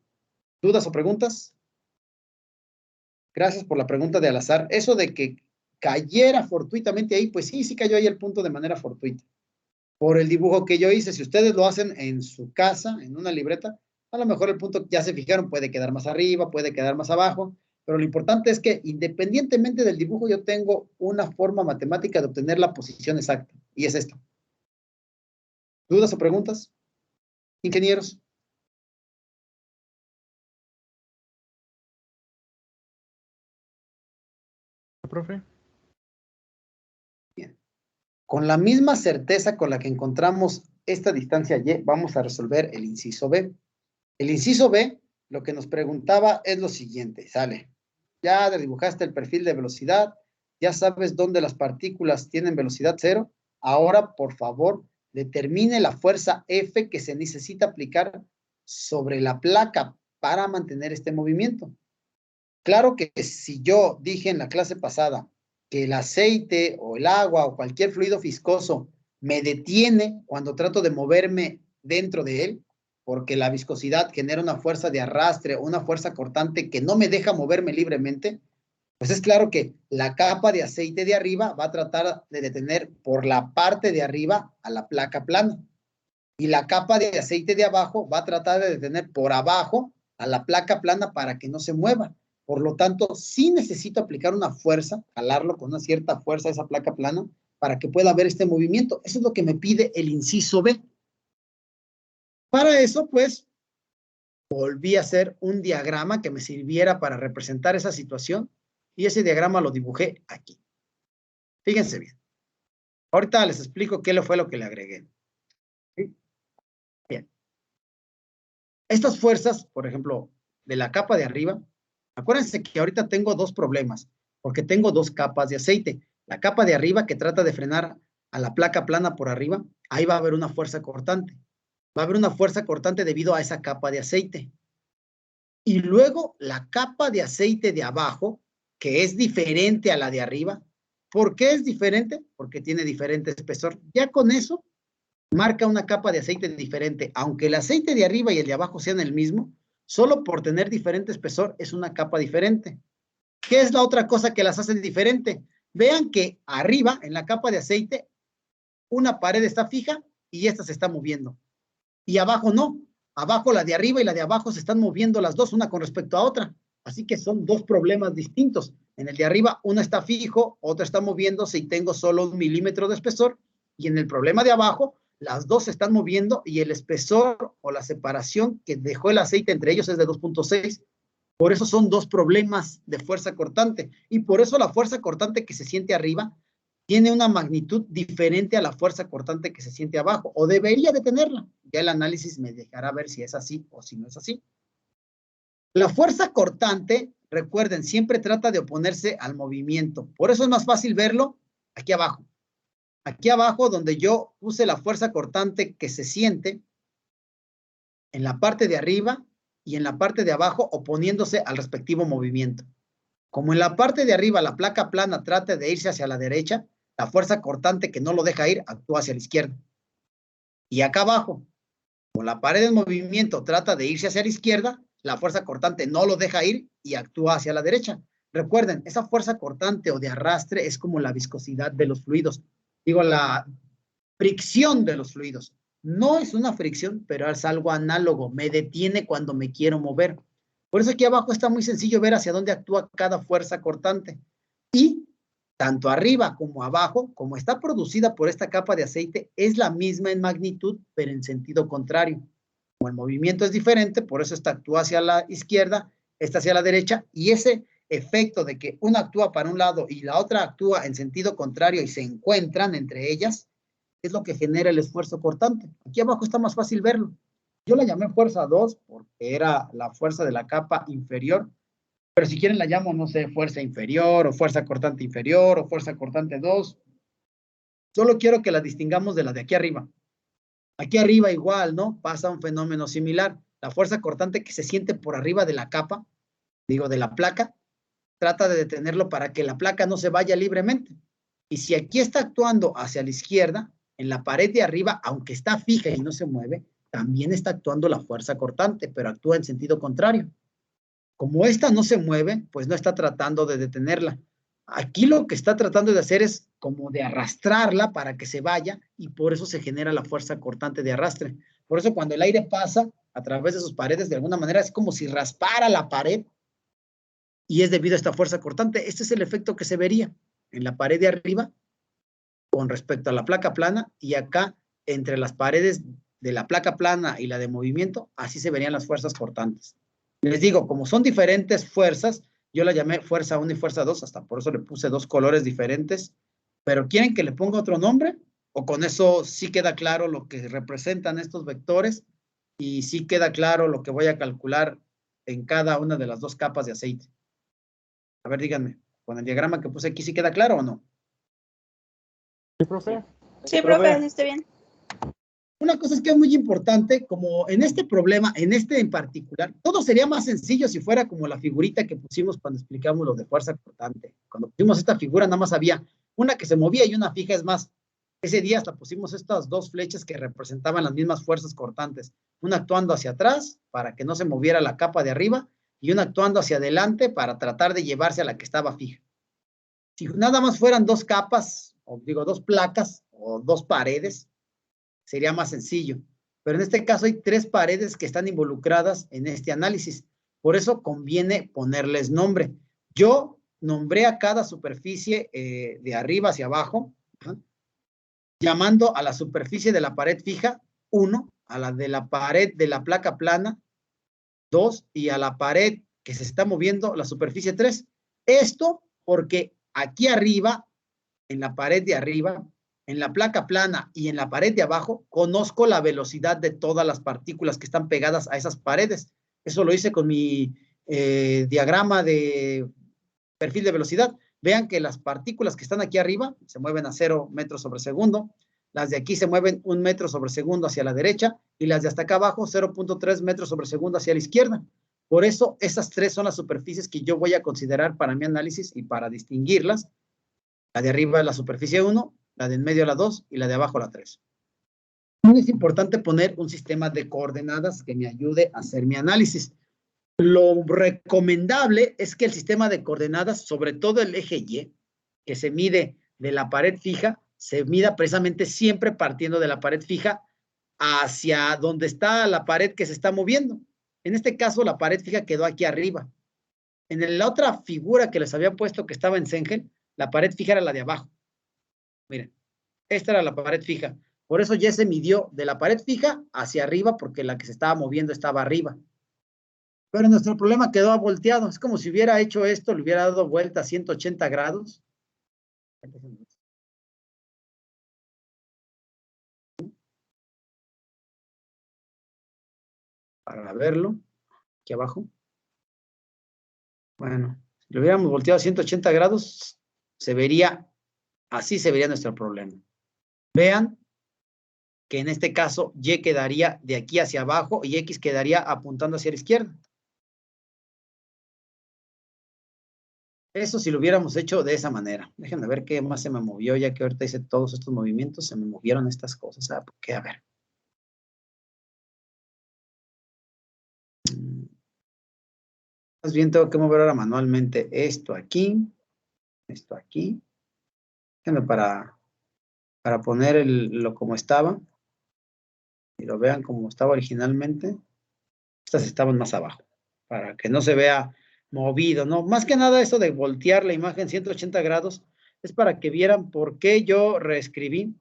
¿Dudas o preguntas? Gracias por la pregunta de al azar. Eso de que cayera fortuitamente ahí, pues sí, sí cayó ahí el punto de manera fortuita. Por el dibujo que yo hice, si ustedes lo hacen en su casa, en una libreta, a lo mejor el punto ya se fijaron, puede quedar más arriba, puede quedar más abajo, pero lo importante es que independientemente del dibujo, yo tengo una forma matemática de obtener la posición exacta, y es esta. ¿Dudas o preguntas, ingenieros? Profe. Bien. Con la misma certeza con la que encontramos esta distancia Y, vamos a resolver el inciso B. El inciso B, lo que nos preguntaba es lo siguiente, sale. Ya dibujaste el perfil de velocidad, ya sabes dónde las partículas tienen velocidad cero. Ahora, por favor, determine la fuerza F que se necesita aplicar sobre la placa para mantener este movimiento. Claro que si yo dije en la clase pasada que el aceite o el agua o cualquier fluido viscoso me detiene cuando trato de moverme dentro de él, porque la viscosidad genera una fuerza de arrastre o una fuerza cortante que no me deja moverme libremente, pues es claro que la capa de aceite de arriba va a tratar de detener por la parte de arriba a la placa plana. Y la capa de aceite de abajo va a tratar de detener por abajo a la placa plana para que no se mueva. Por lo tanto, sí necesito aplicar una fuerza, jalarlo con una cierta fuerza a esa placa plana para que pueda haber este movimiento. Eso es lo que me pide el inciso B. Para eso, pues, volví a hacer un diagrama que me sirviera para representar esa situación y ese diagrama lo dibujé aquí. Fíjense bien. Ahorita les explico qué fue lo que le agregué. ¿Sí? Bien. Estas fuerzas, por ejemplo, de la capa de arriba, acuérdense que ahorita tengo dos problemas, porque tengo dos capas de aceite. La capa de arriba que trata de frenar a la placa plana por arriba, ahí va a haber una fuerza cortante. Va a haber una fuerza cortante debido a esa capa de aceite. Y luego la capa de aceite de abajo, que es diferente a la de arriba, ¿Por qué es diferente? Porque tiene diferente espesor. Ya con eso, marca una capa de aceite diferente. Aunque el aceite de arriba y el de abajo sean el mismo, solo por tener diferente espesor es una capa diferente. ¿Qué es la otra cosa que las hace diferente? Vean que arriba, en la capa de aceite, una pared está fija y esta se está moviendo. Y abajo no. Abajo la de arriba y la de abajo se están moviendo las dos, una con respecto a otra. Así que son dos problemas distintos. En el de arriba, una está fijo, otra está moviéndose y tengo solo 1 milímetro de espesor. Y en el problema de abajo, las dos se están moviendo y el espesor o la separación que dejó el aceite entre ellos es de 2.6. Por eso son dos problemas de fuerza cortante. Y por eso la fuerza cortante que se siente arriba tiene una magnitud diferente a la fuerza cortante que se siente abajo, o debería de tenerla. Ya el análisis me dejará ver si es así o si no es así. La fuerza cortante, recuerden, siempre trata de oponerse al movimiento. Por eso es más fácil verlo aquí abajo. Aquí abajo, donde yo puse la fuerza cortante que se siente en la parte de arriba y en la parte de abajo, oponiéndose al respectivo movimiento. Como en la parte de arriba la placa plana trata de irse hacia la derecha, la fuerza cortante que no lo deja ir actúa hacia la izquierda. Y acá abajo, como la pared en movimiento trata de irse hacia la izquierda, la fuerza cortante no lo deja ir y actúa hacia la derecha. Recuerden, esa fuerza cortante o de arrastre es como la viscosidad de los fluidos. Digo, la fricción de los fluidos. No es una fricción, pero es algo análogo. Me detiene cuando me quiero mover. Por eso aquí abajo está muy sencillo ver hacia dónde actúa cada fuerza cortante. Y tanto arriba como abajo, como está producida por esta capa de aceite, es la misma en magnitud, pero en sentido contrario. Como el movimiento es diferente, por eso esta actúa hacia la izquierda, esta hacia la derecha, y ese efecto de que una actúa para un lado y la otra actúa en sentido contrario y se encuentran entre ellas, es lo que genera el esfuerzo cortante. Aquí abajo está más fácil verlo. Yo la llamé fuerza 2 porque era la fuerza de la capa inferior, pero si quieren la llamo, no sé, fuerza inferior o fuerza cortante inferior o fuerza cortante 2. Solo quiero que la distingamos de la de aquí arriba. Aquí arriba igual, ¿no? Pasa un fenómeno similar. La fuerza cortante que se siente por arriba de la capa, digo, de la placa, trata de detenerlo para que la placa no se vaya libremente. Y si aquí está actuando hacia la izquierda, en la pared de arriba, aunque está fija y no se mueve, también está actuando la fuerza cortante, pero actúa en sentido contrario. Como esta no se mueve, pues no está tratando de detenerla. Aquí lo que está tratando de hacer es como de arrastrarla para que se vaya y por eso se genera la fuerza cortante de arrastre. Por eso cuando el aire pasa a través de sus paredes, de alguna manera es como si raspara la pared y es debido a esta fuerza cortante. Este es el efecto que se vería en la pared de arriba con respecto a la placa plana y acá entre las paredes de la placa plana y la de movimiento, así se verían las fuerzas cortantes. Les digo, como son diferentes fuerzas, yo la llamé fuerza 1 y fuerza 2, hasta por eso le puse 2 colores diferentes, pero ¿quieren que le ponga otro nombre? ¿O con eso sí queda claro lo que representan estos vectores y sí queda claro lo que voy a calcular en cada una de las 2 capas de aceite? A ver, díganme, ¿con el diagrama que puse aquí sí queda claro o no? Sí, profe. Sí, profe, así está bien. Una cosa es que es muy importante, como en este problema, en este en particular, todo sería más sencillo si fuera como la figurita que pusimos cuando explicamos lo de fuerza cortante. Cuando pusimos esta figura nada más había una que se movía y una fija. Es más, ese día hasta pusimos estas 2 flechas que representaban las mismas fuerzas cortantes. Una actuando hacia atrás para que no se moviera la capa de arriba y una actuando hacia adelante para tratar de llevarse a la que estaba fija. Si nada más fueran 2 capas, o digo 2 placas o 2 paredes, sería más sencillo. Pero en este caso hay 3 paredes que están involucradas en este análisis. Por eso conviene ponerles nombre. Yo nombré a cada superficie de arriba hacia abajo, llamando a la superficie de la pared fija 1, a la de la pared de la placa plana 2 y a la pared que se está moviendo la superficie 3. Esto porque aquí arriba, en la pared de arriba, en la placa plana y en la pared de abajo, conozco la velocidad de todas las partículas que están pegadas a esas paredes. Eso lo hice con mi diagrama de perfil de velocidad. Vean que las partículas que están aquí arriba se mueven a 0 metros sobre segundo, las de aquí se mueven 1 metro sobre segundo hacia la derecha y las de hasta acá abajo 0.3 metros sobre segundo hacia la izquierda. Por eso esas 3 son las superficies que yo voy a considerar para mi análisis y para distinguirlas La de arriba es la superficie 1, la de en medio la 2 y la de abajo la 3. Es importante poner un sistema de coordenadas que me ayude a hacer mi análisis. Lo recomendable es que el sistema de coordenadas, sobre todo el eje Y, que se mide de la pared fija, se mida precisamente siempre partiendo de la pared fija hacia donde está la pared que se está moviendo. En este caso, la pared fija quedó aquí arriba. En la otra figura que les había puesto que estaba en Sengel, la pared fija era la de abajo. Miren, esta era la pared fija. Por eso ya se midió de la pared fija hacia arriba, porque la que se estaba moviendo estaba arriba. Pero nuestro problema quedó volteado. Es como si hubiera hecho esto, le hubiera dado vuelta a 180 grados. Para verlo, aquí abajo. Bueno, si lo hubiéramos volteado a 180 grados, así se vería nuestro problema. Vean que en este caso Y quedaría de aquí hacia abajo y X quedaría apuntando hacia la izquierda. Eso si lo hubiéramos hecho de esa manera. Déjenme ver qué más se me movió, ya que ahorita hice todos estos movimientos, se me movieron estas cosas. ¿Por qué? A ver. Más bien tengo que mover ahora manualmente esto aquí. Déjenme para poner lo como estaba. Y lo vean como estaba originalmente. Estas estaban más abajo, para que no se vea movido, ¿no? Más que nada eso de voltear la imagen 180 grados es para que vieran por qué yo reescribí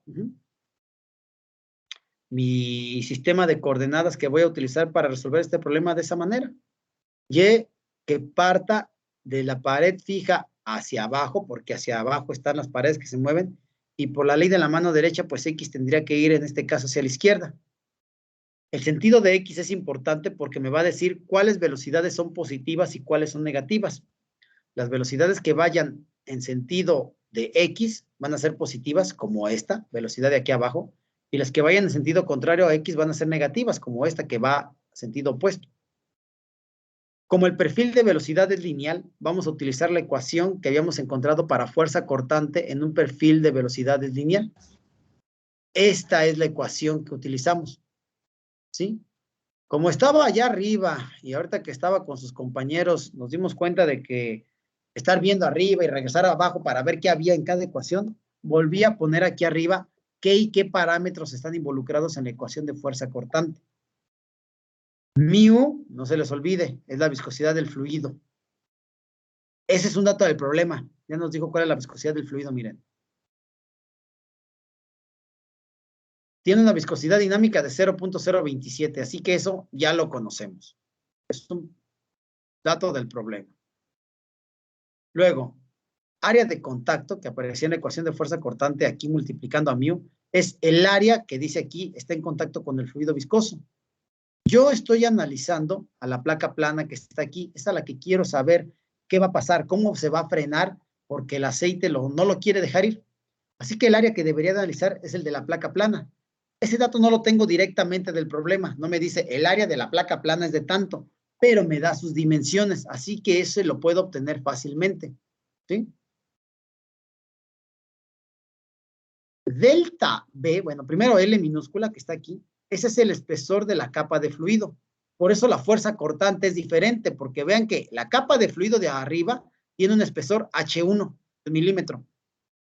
mi sistema de coordenadas que voy a utilizar para resolver este problema de esa manera. Y que parta de la pared fija hacia abajo, porque hacia abajo están las paredes que se mueven, y por la ley de la mano derecha, pues X tendría que ir en este caso hacia la izquierda. El sentido de X es importante porque me va a decir cuáles velocidades son positivas y cuáles son negativas. Las velocidades que vayan en sentido de X van a ser positivas, como esta, velocidad de aquí abajo, y las que vayan en sentido contrario a X van a ser negativas, como esta que va a sentido opuesto. Como el perfil de velocidad es lineal, vamos a utilizar la ecuación que habíamos encontrado para fuerza cortante en un perfil de velocidad es lineal. Esta es la ecuación que utilizamos. ¿Sí? Como estaba allá arriba y ahorita que estaba con sus compañeros, nos dimos cuenta de que estar viendo arriba y regresar abajo para ver qué había en cada ecuación, volví a poner aquí arriba qué y qué parámetros están involucrados en la ecuación de fuerza cortante. Mu, no se les olvide, es la viscosidad del fluido. Ese es un dato del problema. Ya nos dijo cuál es la viscosidad del fluido, miren. Tiene una viscosidad dinámica de 0.027, así que eso ya lo conocemos. Es un dato del problema. Luego, área de contacto, que aparecía en la ecuación de fuerza cortante aquí multiplicando a mu, es el área que dice aquí está en contacto con el fluido viscoso. Yo estoy analizando a la placa plana que está aquí, es a la que quiero saber qué va a pasar, cómo se va a frenar, porque el aceite no lo quiere dejar ir. Así que el área que debería analizar es el de la placa plana. Ese dato no lo tengo directamente del problema, no me dice el área de la placa plana es de tanto, pero me da sus dimensiones, así que ese lo puedo obtener fácilmente. ¿Sí? Delta B, bueno, primero L minúscula que está aquí, ese es el espesor de la capa de fluido. Por eso la fuerza cortante es diferente, porque vean que la capa de fluido de arriba tiene un espesor H1 de milímetro.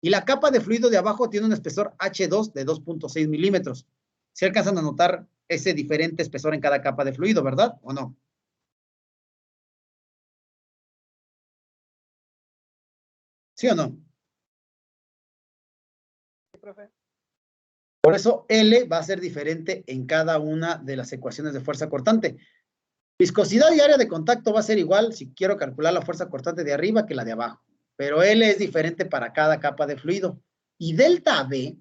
Y la capa de fluido de abajo tiene un espesor H2 de 2.6 milímetros. ¿Se alcanzan a notar ese diferente espesor en cada capa de fluido, verdad? ¿O no? ¿Sí o no? Sí, profe. Por eso L va a ser diferente en cada una de las ecuaciones de fuerza cortante. Viscosidad y área de contacto va a ser igual si quiero calcular la fuerza cortante de arriba que la de abajo. Pero L es diferente para cada capa de fluido. Y delta B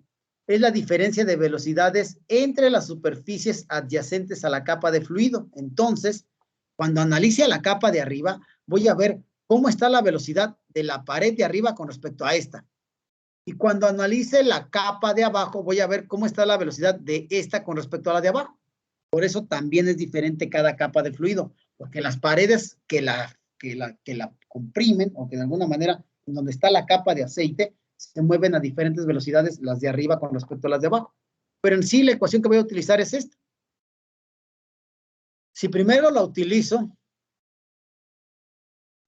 es la diferencia de velocidades entre las superficies adyacentes a la capa de fluido. Entonces, cuando analice a la capa de arriba, voy a ver cómo está la velocidad de la pared de arriba con respecto a esta. Y cuando analice la capa de abajo, voy a ver cómo está la velocidad de esta con respecto a la de abajo. Por eso también es diferente cada capa de fluido, porque las paredes que la comprimen, o que de alguna manera, en donde está la capa de aceite, se mueven a diferentes velocidades las de arriba con respecto a las de abajo. Pero en sí la ecuación que voy a utilizar es esta. Si primero la utilizo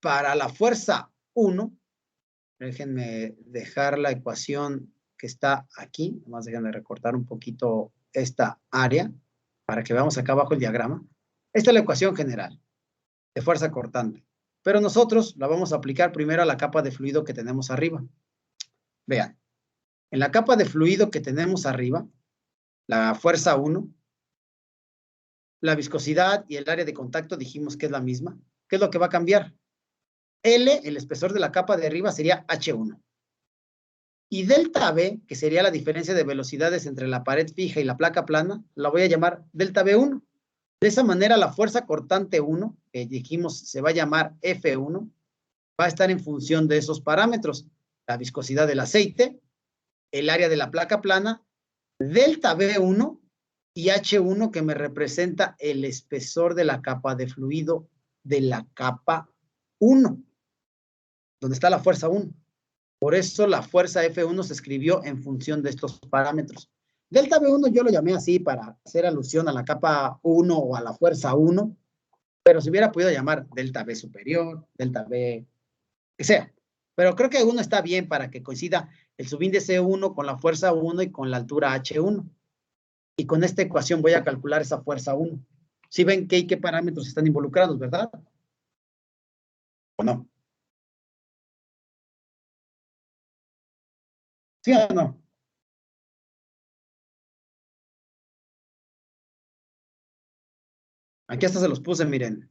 para la fuerza 1, déjenme dejar la ecuación que está aquí, nomás déjenme recortar un poquito esta área para que veamos acá abajo el diagrama. Esta es la ecuación general de fuerza cortante, pero nosotros la vamos a aplicar primero a la capa de fluido que tenemos arriba. Vean, en la capa de fluido que tenemos arriba, la fuerza 1, la viscosidad y el área de contacto dijimos que es la misma. ¿Qué es lo que va a cambiar? L, el espesor de la capa de arriba, sería H1. Y delta B, que sería la diferencia de velocidades entre la pared fija y la placa plana, la voy a llamar delta B1. De esa manera, la fuerza cortante 1, que dijimos se va a llamar F1, va a estar en función de esos parámetros. La viscosidad del aceite, el área de la placa plana, delta B1 y H1, que me representa el espesor de la capa de fluido de la capa 1, donde está la fuerza 1. Por eso la fuerza F1 se escribió en función de estos parámetros. Delta B1 yo lo llamé así para hacer alusión a la capa 1 o a la fuerza 1, pero si hubiera podido llamar delta B superior, delta B, que sea. Pero creo que 1 está bien para que coincida el subíndice 1 con la fuerza 1 y con la altura H1. Y con esta ecuación voy a calcular esa fuerza 1. ¿Sí ven qué parámetros están involucrados, verdad? ¿O no? ¿Sí o no? Aquí hasta se los puse, miren.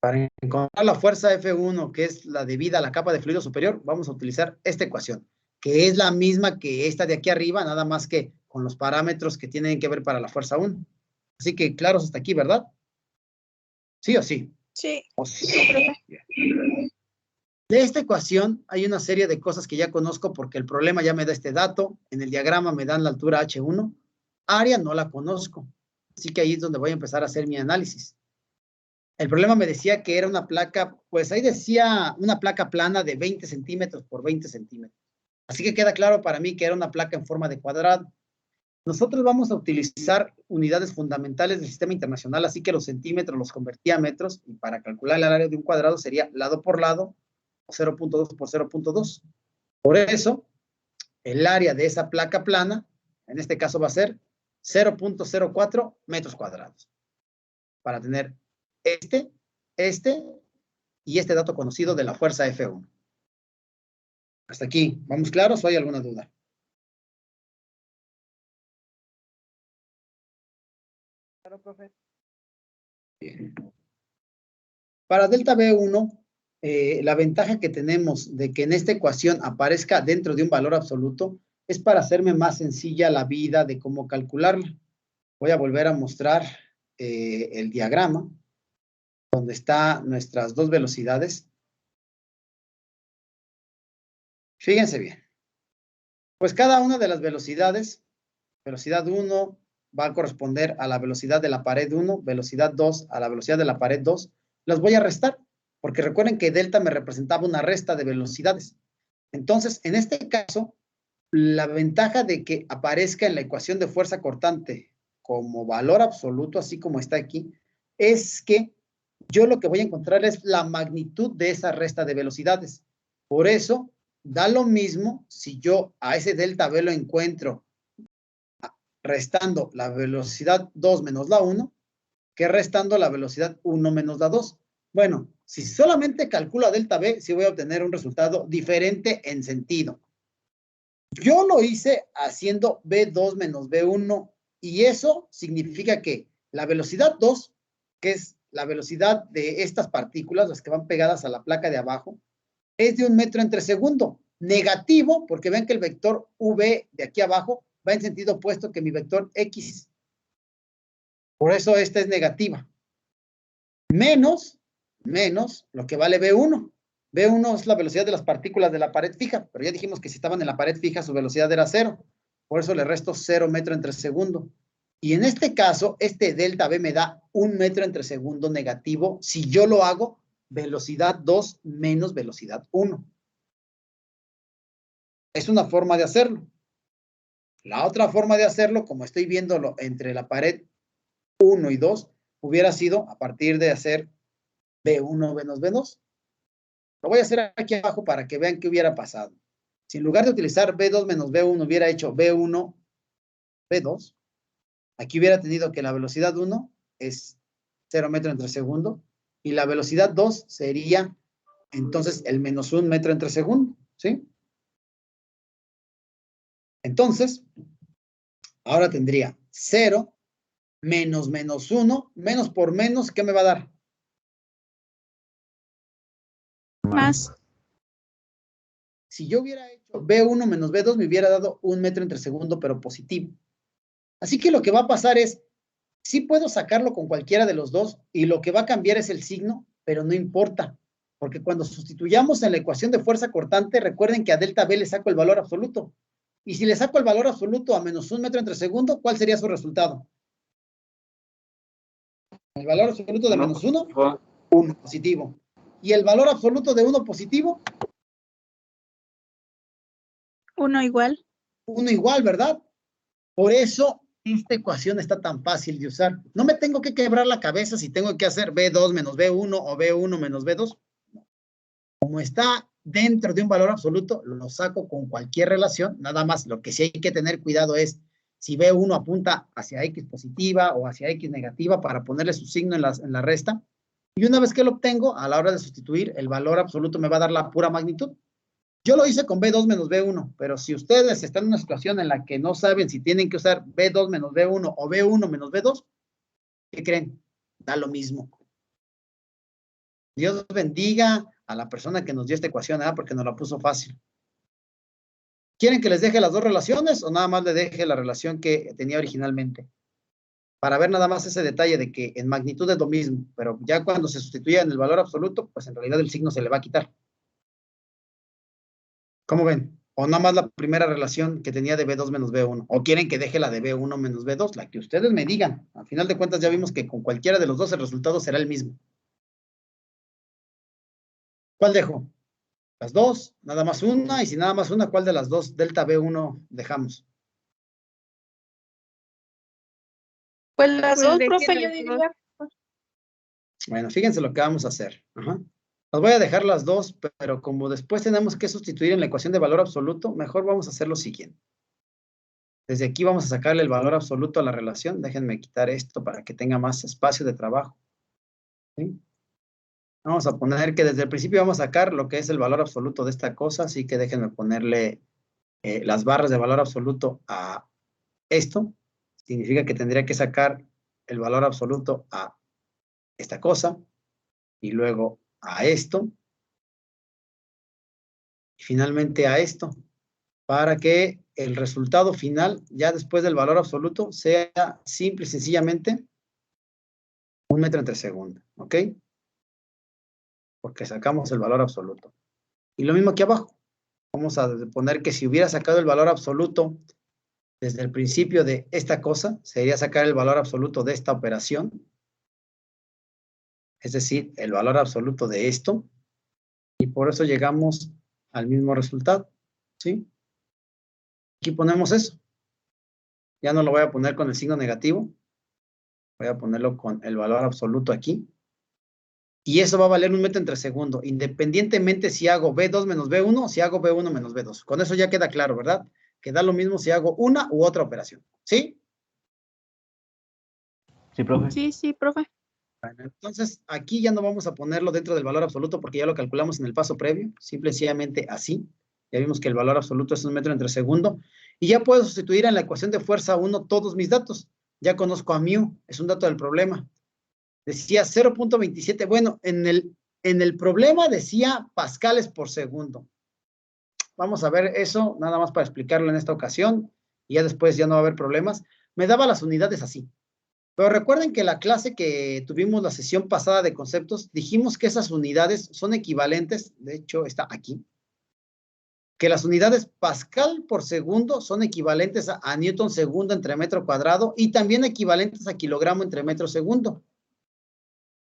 Para encontrar la fuerza F1, que es la debida a la capa de fluido superior, vamos a utilizar esta ecuación, que es la misma que esta de aquí arriba, nada más que con los parámetros que tienen que ver para la fuerza 1. Así que claros hasta aquí, ¿verdad? ¿Sí o sí? Sí. ¿O sí? De esta ecuación hay una serie de cosas que ya conozco porque el problema ya me da este dato. En el diagrama me dan la altura H1. Área no la conozco. Así que ahí es donde voy a empezar a hacer mi análisis. El problema me decía que era una placa, pues ahí decía una placa plana de 20 centímetros por 20 centímetros. Así que queda claro para mí que era una placa en forma de cuadrado. Nosotros vamos a utilizar unidades fundamentales del sistema internacional, así que los centímetros los convertí a metros y para calcular el área de un cuadrado sería lado por lado, 0.2 por 0.2. Por eso, el área de esa placa plana, en este caso va a ser 0.04 metros cuadrados. Para tener este y este dato conocido de la fuerza F1. Hasta aquí, ¿vamos claros o hay alguna duda? Claro, profe. Bien. Para delta B1, la ventaja que tenemos de que en esta ecuación aparezca dentro de un valor absoluto es para hacerme más sencilla la vida de cómo calcularla. Voy a volver a mostrar el diagrama donde están nuestras dos velocidades. Fíjense bien. Pues cada una de las velocidades, velocidad 1 va a corresponder a la velocidad de la pared 1, velocidad 2 a la velocidad de la pared 2. Las voy a restar, porque recuerden que delta me representaba una resta de velocidades. Entonces, en este caso, la ventaja de que aparezca en la ecuación de fuerza cortante como valor absoluto, así como está aquí, es que yo lo que voy a encontrar es la magnitud de esa resta de velocidades. Por eso, da lo mismo si yo a ese delta B lo encuentro restando la velocidad 2 menos la 1, que restando la velocidad 1 menos la 2. Bueno, si solamente calculo a delta B, sí voy a obtener un resultado diferente en sentido. Yo lo hice haciendo B2 menos B1, y eso significa que la velocidad 2, que es la velocidad de estas partículas, las que van pegadas a la placa de abajo, es de 1 metro entre segundo. Negativo, porque ven que el vector V de aquí abajo va en sentido opuesto que mi vector X. Por eso esta es negativa. Menos lo que vale B1. B1 es la velocidad de las partículas de la pared fija, pero ya dijimos que si estaban en la pared fija su velocidad era 0. Por eso le resto 0 metro entre segundo. Y en este caso, este delta B me da 1 metro entre segundo negativo si yo lo hago velocidad 2 menos velocidad 1. Es una forma de hacerlo. La otra forma de hacerlo, como estoy viéndolo entre la pared 1 y 2, hubiera sido a partir de hacer B1 menos B2. Lo voy a hacer aquí abajo para que vean qué hubiera pasado. Si en lugar de utilizar B2 menos B1 hubiera hecho B1, B2, aquí hubiera tenido que la velocidad 1 es 0 metro entre segundo y la velocidad 2 sería entonces el menos 1 metro entre segundo, ¿sí? Entonces, ahora tendría 0 menos menos 1, menos por menos, ¿qué me va a dar? Más. Si yo hubiera hecho B1 menos B2, me hubiera dado 1 metro entre segundo, pero positivo. Así que lo que va a pasar es, sí puedo sacarlo con cualquiera de los dos, y lo que va a cambiar es el signo, pero no importa, porque cuando sustituyamos en la ecuación de fuerza cortante, recuerden que a delta B le saco el valor absoluto. Y si le saco el valor absoluto a menos 1 metro entre segundo, ¿cuál sería su resultado? El valor absoluto de menos 1, 1 positivo. Y el valor absoluto de 1 positivo, 1 igual. 1 igual, ¿verdad? Por eso esta ecuación está tan fácil de usar. No me tengo que quebrar la cabeza si tengo que hacer B2 menos B1 o B1 menos B2. Como está dentro de un valor absoluto, lo saco con cualquier relación. Nada más lo que sí hay que tener cuidado es si B1 apunta hacia X positiva o hacia X negativa para ponerle su signo en la resta. Y una vez que lo obtengo, a la hora de sustituir, el valor absoluto me va a dar la pura magnitud. Yo lo hice con B2 menos B1, pero si ustedes están en una situación en la que no saben si tienen que usar B2 menos B1 o B1 menos B2, ¿qué creen? Da lo mismo. Dios bendiga a la persona que nos dio esta ecuación, porque nos la puso fácil. ¿Quieren que les deje las dos relaciones o nada más le deje la relación que tenía originalmente? Para ver nada más ese detalle de que en magnitud es lo mismo, pero ya cuando se sustituya en el valor absoluto, pues en realidad el signo se le va a quitar. ¿Cómo ven? O nada más la primera relación que tenía de B2 menos B1. O quieren que deje la de B1 menos B2, la que ustedes me digan. Al final de cuentas ya vimos que con cualquiera de los dos el resultado será el mismo. ¿Cuál dejo? Las dos, nada más una, y si nada más una, ¿cuál de las dos delta B1 dejamos? Pues las Pues dos, de profe, que yo las diría. Bueno, fíjense lo que vamos a hacer. Las voy a dejar las dos, pero como después tenemos que sustituir en la ecuación de valor absoluto, mejor vamos a hacer lo siguiente. Desde aquí vamos a sacarle el valor absoluto a la relación. Déjenme quitar esto para que tenga más espacio de trabajo. ¿Sí? Vamos a poner que desde el principio vamos a sacar lo que es el valor absoluto de esta cosa, así que déjenme ponerle las barras de valor absoluto a esto. Significa que tendría que sacar el valor absoluto a esta cosa y luego a esto y finalmente a esto, para que el resultado final, ya después del valor absoluto, sea simple y sencillamente 1 metro entre segundo, ¿ok? Porque sacamos el valor absoluto. Y lo mismo aquí abajo. Vamos a poner que si hubiera sacado el valor absoluto desde el principio de esta cosa, sería sacar el valor absoluto de esta operación. Es decir, el valor absoluto de esto. Y por eso llegamos al mismo resultado. ¿Sí? Aquí ponemos eso. Ya no lo voy a poner con el signo negativo. Voy a ponerlo con el valor absoluto aquí. Y eso va a valer 1 metro entre segundo, independientemente si hago B2 menos B1 o si hago B1 menos B2. Con eso ya queda claro, ¿verdad? Que da lo mismo si hago una u otra operación. ¿Sí? Sí, profe. Sí, profe. Bueno, entonces aquí ya no vamos a ponerlo dentro del valor absoluto porque ya lo calculamos en el paso previo. Simple y sencillamente así. Ya vimos que el valor absoluto es 1 metro entre segundo. Y ya puedo sustituir en la ecuación de fuerza 1 todos mis datos. Ya conozco a mu, es un dato del problema. Decía 0.27. Bueno, en el problema decía pascales por segundo. Vamos a ver eso, nada más para explicarlo en esta ocasión. Y ya después ya no va a haber problemas. Me daba las unidades así. Pero recuerden que la clase que tuvimos la sesión pasada de conceptos, dijimos que esas unidades son equivalentes. De hecho, está aquí. Que las unidades Pascal por segundo son equivalentes a Newton segundo entre metro cuadrado y también equivalentes a kilogramo entre metro segundo.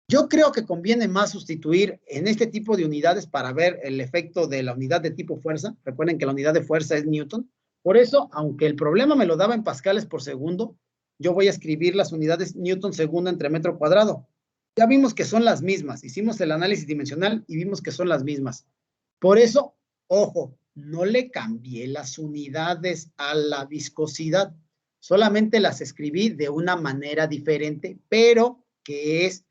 Yo creo que conviene más sustituir en este tipo de unidades para ver el efecto de la unidad de tipo fuerza. Recuerden que la unidad de fuerza es Newton. Por eso, aunque el problema me lo daba en pascales por segundo, yo voy a escribir las unidades Newton segundo entre metro cuadrado. Ya vimos que son las mismas. Hicimos el análisis dimensional y vimos que son las mismas. Por eso, ojo, no le cambié las unidades a la viscosidad. Solamente las escribí de una manera diferente, pero que es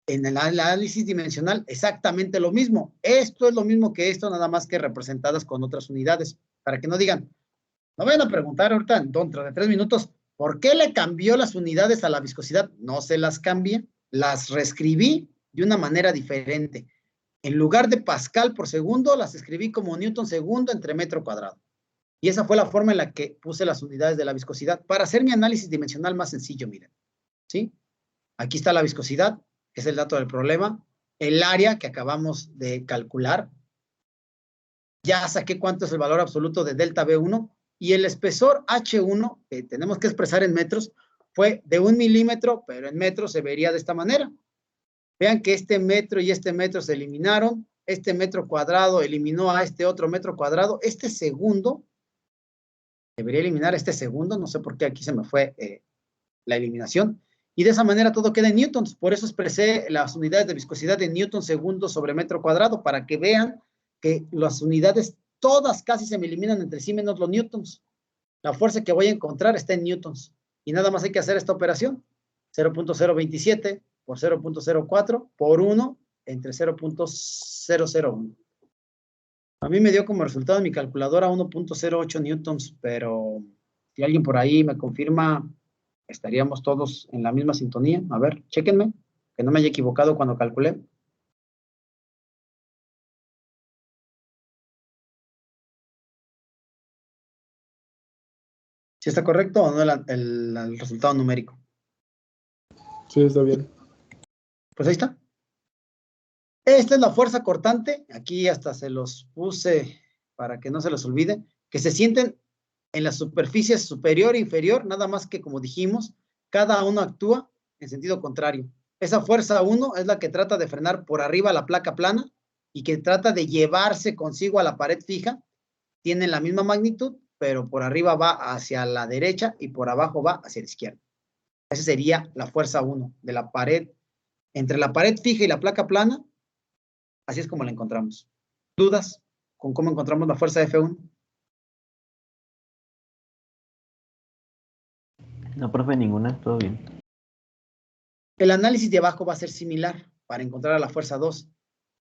en el análisis dimensional exactamente lo mismo. Esto es lo mismo que esto, nada más que representadas con otras unidades. Para que no digan, no vayan a preguntar ahorita dentro de 3 minutos, ¿por qué le cambió las unidades a la viscosidad? No se las cambié, las reescribí de una manera diferente. En lugar de pascal por segundo, las escribí como Newton segundo entre metro cuadrado. Y esa fue la forma en la que puse las unidades de la viscosidad para hacer mi análisis dimensional más sencillo, miren. ¿Sí? Aquí está la viscosidad, que es el dato del problema. El área que acabamos de calcular. Ya saqué cuánto es el valor absoluto de delta B1. Y el espesor H1, que tenemos que expresar en metros, fue de 1 milímetro, pero en metros se vería de esta manera. Vean que este metro y este metro se eliminaron. Este metro cuadrado eliminó a este otro metro cuadrado. Este segundo, debería eliminar este segundo. No sé por qué aquí se me fue la eliminación. Y de esa manera todo queda en newtons. Por eso expresé las unidades de viscosidad en newton segundo sobre metro cuadrado, para que vean que las unidades todas casi se me eliminan entre sí menos los newtons. La fuerza que voy a encontrar está en newtons. Y nada más hay que hacer esta operación. 0.027 por 0.04 por 1 entre 0.001. A mí me dio como resultado en mi calculadora 1.08 newtons, pero si alguien por ahí me confirma, estaríamos todos en la misma sintonía. A ver, chéquenme, que no me haya equivocado cuando calculé. ¿Sí está correcto o no el resultado numérico? Sí, está bien. Pues ahí está. Esta es la fuerza cortante. Aquí hasta se los puse para que no se los olvide, que se sienten en las superficies superior e inferior, nada más que, como dijimos, cada uno actúa en sentido contrario. Esa fuerza 1 es la que trata de frenar por arriba la placa plana y que trata de llevarse consigo a la pared fija. Tienen la misma magnitud, pero por arriba va hacia la derecha y por abajo va hacia la izquierda. Esa sería la fuerza 1 de la pared. Entre la pared fija y la placa plana, así es como la encontramos. ¿Dudas con cómo encontramos la fuerza F1? No, profe, ninguna, todo bien. El análisis de abajo va a ser similar para encontrar a la fuerza 2.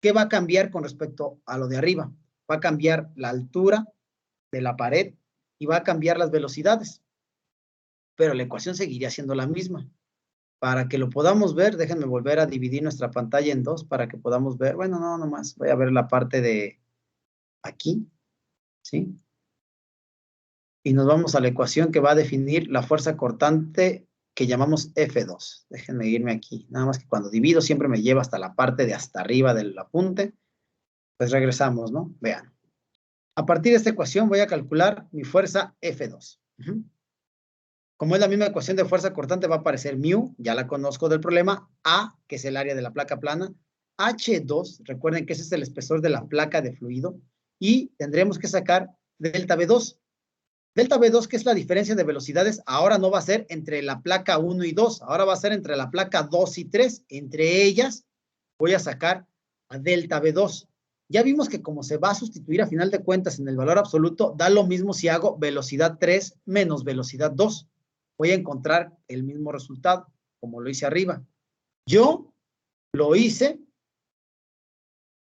¿Qué va a cambiar con respecto a lo de arriba? Va a cambiar la altura de la pared y va a cambiar las velocidades. Pero la ecuación seguiría siendo la misma. Para que lo podamos ver, déjenme volver a dividir nuestra pantalla en dos para que podamos ver. Bueno, no, nomás. Voy a ver la parte de aquí. ¿Sí? Y nos vamos a la ecuación que va a definir la fuerza cortante que llamamos F2. Déjenme irme aquí. Nada más que cuando divido siempre me lleva hasta la parte de hasta arriba del apunte. Pues regresamos, ¿no? Vean. A partir de esta ecuación voy a calcular mi fuerza F2. Como es la misma ecuación de fuerza cortante, va a aparecer mu, ya la conozco del problema, A, que es el área de la placa plana, H2, recuerden que ese es el espesor de la placa de fluido, y tendremos que sacar delta B2. Delta B2, que es la diferencia de velocidades, ahora no va a ser entre la placa 1 y 2, ahora va a ser entre la placa 2 y 3. Entre ellas voy a sacar a delta B2. Ya vimos que como se va a sustituir a final de cuentas en el valor absoluto, da lo mismo si hago velocidad 3 menos velocidad 2. Voy a encontrar el mismo resultado, como lo hice arriba. Yo lo hice,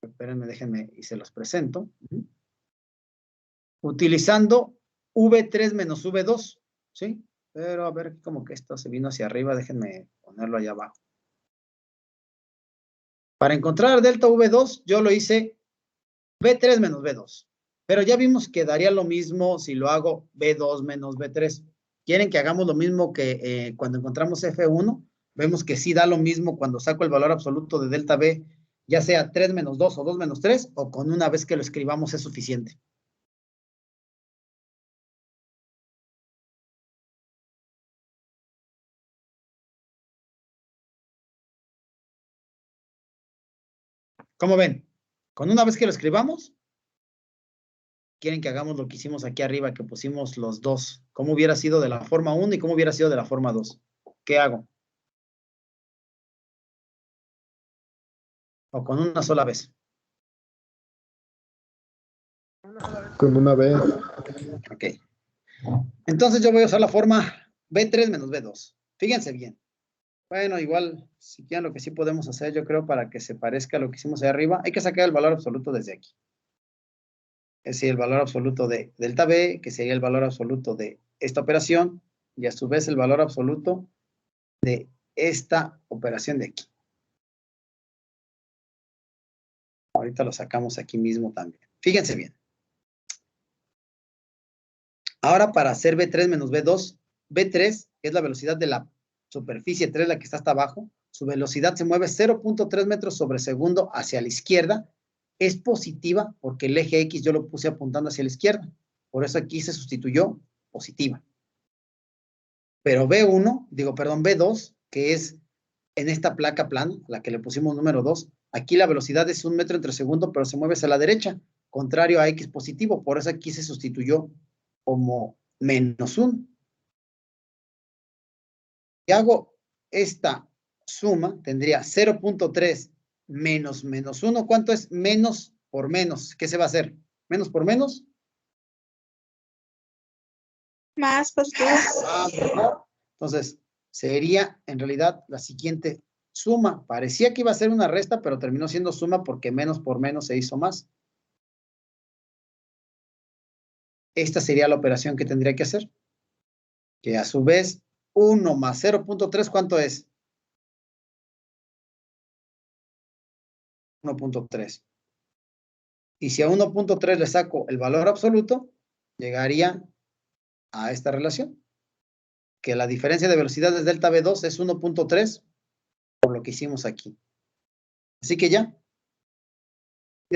espérenme, déjenme y se los presento, utilizando V3 menos V2, ¿sí? Pero a ver, como que esto se vino hacia arriba, déjenme ponerlo allá abajo. Para encontrar delta V2, yo lo hice V3 menos V2. Pero ya vimos que daría lo mismo si lo hago V2 menos V3. ¿Quieren que hagamos lo mismo que cuando encontramos F1? Vemos que sí da lo mismo cuando saco el valor absoluto de delta B, ya sea 3 menos 2 o 2 menos 3, o con una vez que lo escribamos es suficiente. ¿Cómo ven? Con una vez que lo escribamos, quieren que hagamos lo que hicimos aquí arriba, que pusimos los dos. ¿Cómo hubiera sido de la forma 1 y cómo hubiera sido de la forma 2? ¿Qué hago? O con una sola vez. Con una vez. Ok. Entonces yo voy a usar la forma B3 menos B2. Fíjense bien. Bueno, igual, si quieren lo que sí podemos hacer, yo creo, para que se parezca a lo que hicimos ahí arriba, hay que sacar el valor absoluto desde aquí. Es decir, el valor absoluto de delta B, que sería el valor absoluto de esta operación, y a su vez el valor absoluto de esta operación de aquí. Ahorita lo sacamos aquí mismo también. Fíjense bien. Ahora para hacer B3 menos B2, B3 es la velocidad de la superficie 3, la que está hasta abajo. Su velocidad se mueve 0.3 metros sobre segundo hacia la izquierda. Es positiva porque el eje X yo lo puse apuntando hacia la izquierda. Por eso aquí se sustituyó positiva. Pero B2, que es en esta placa plana, la que le pusimos número 2, aquí la velocidad es 1 metro entre segundo, pero se mueve hacia la derecha, contrario a X positivo. Por eso aquí se sustituyó como menos 1. Si hago esta suma, tendría 0.3 menos menos 1. ¿Cuánto es menos por menos? ¿Qué se va a hacer? ¿Menos por menos? Más positivo. Entonces, sería en realidad la siguiente suma. Parecía que iba a ser una resta, pero terminó siendo suma porque menos por menos se hizo más. Esta sería la operación que tendría que hacer. Que a su vez, 1 más 0.3, ¿cuánto es? 1.3. Y si a 1.3 le saco el valor absoluto, llegaría a esta relación. Que la diferencia de velocidad de delta B2 es 1.3 por lo que hicimos aquí. Así que ya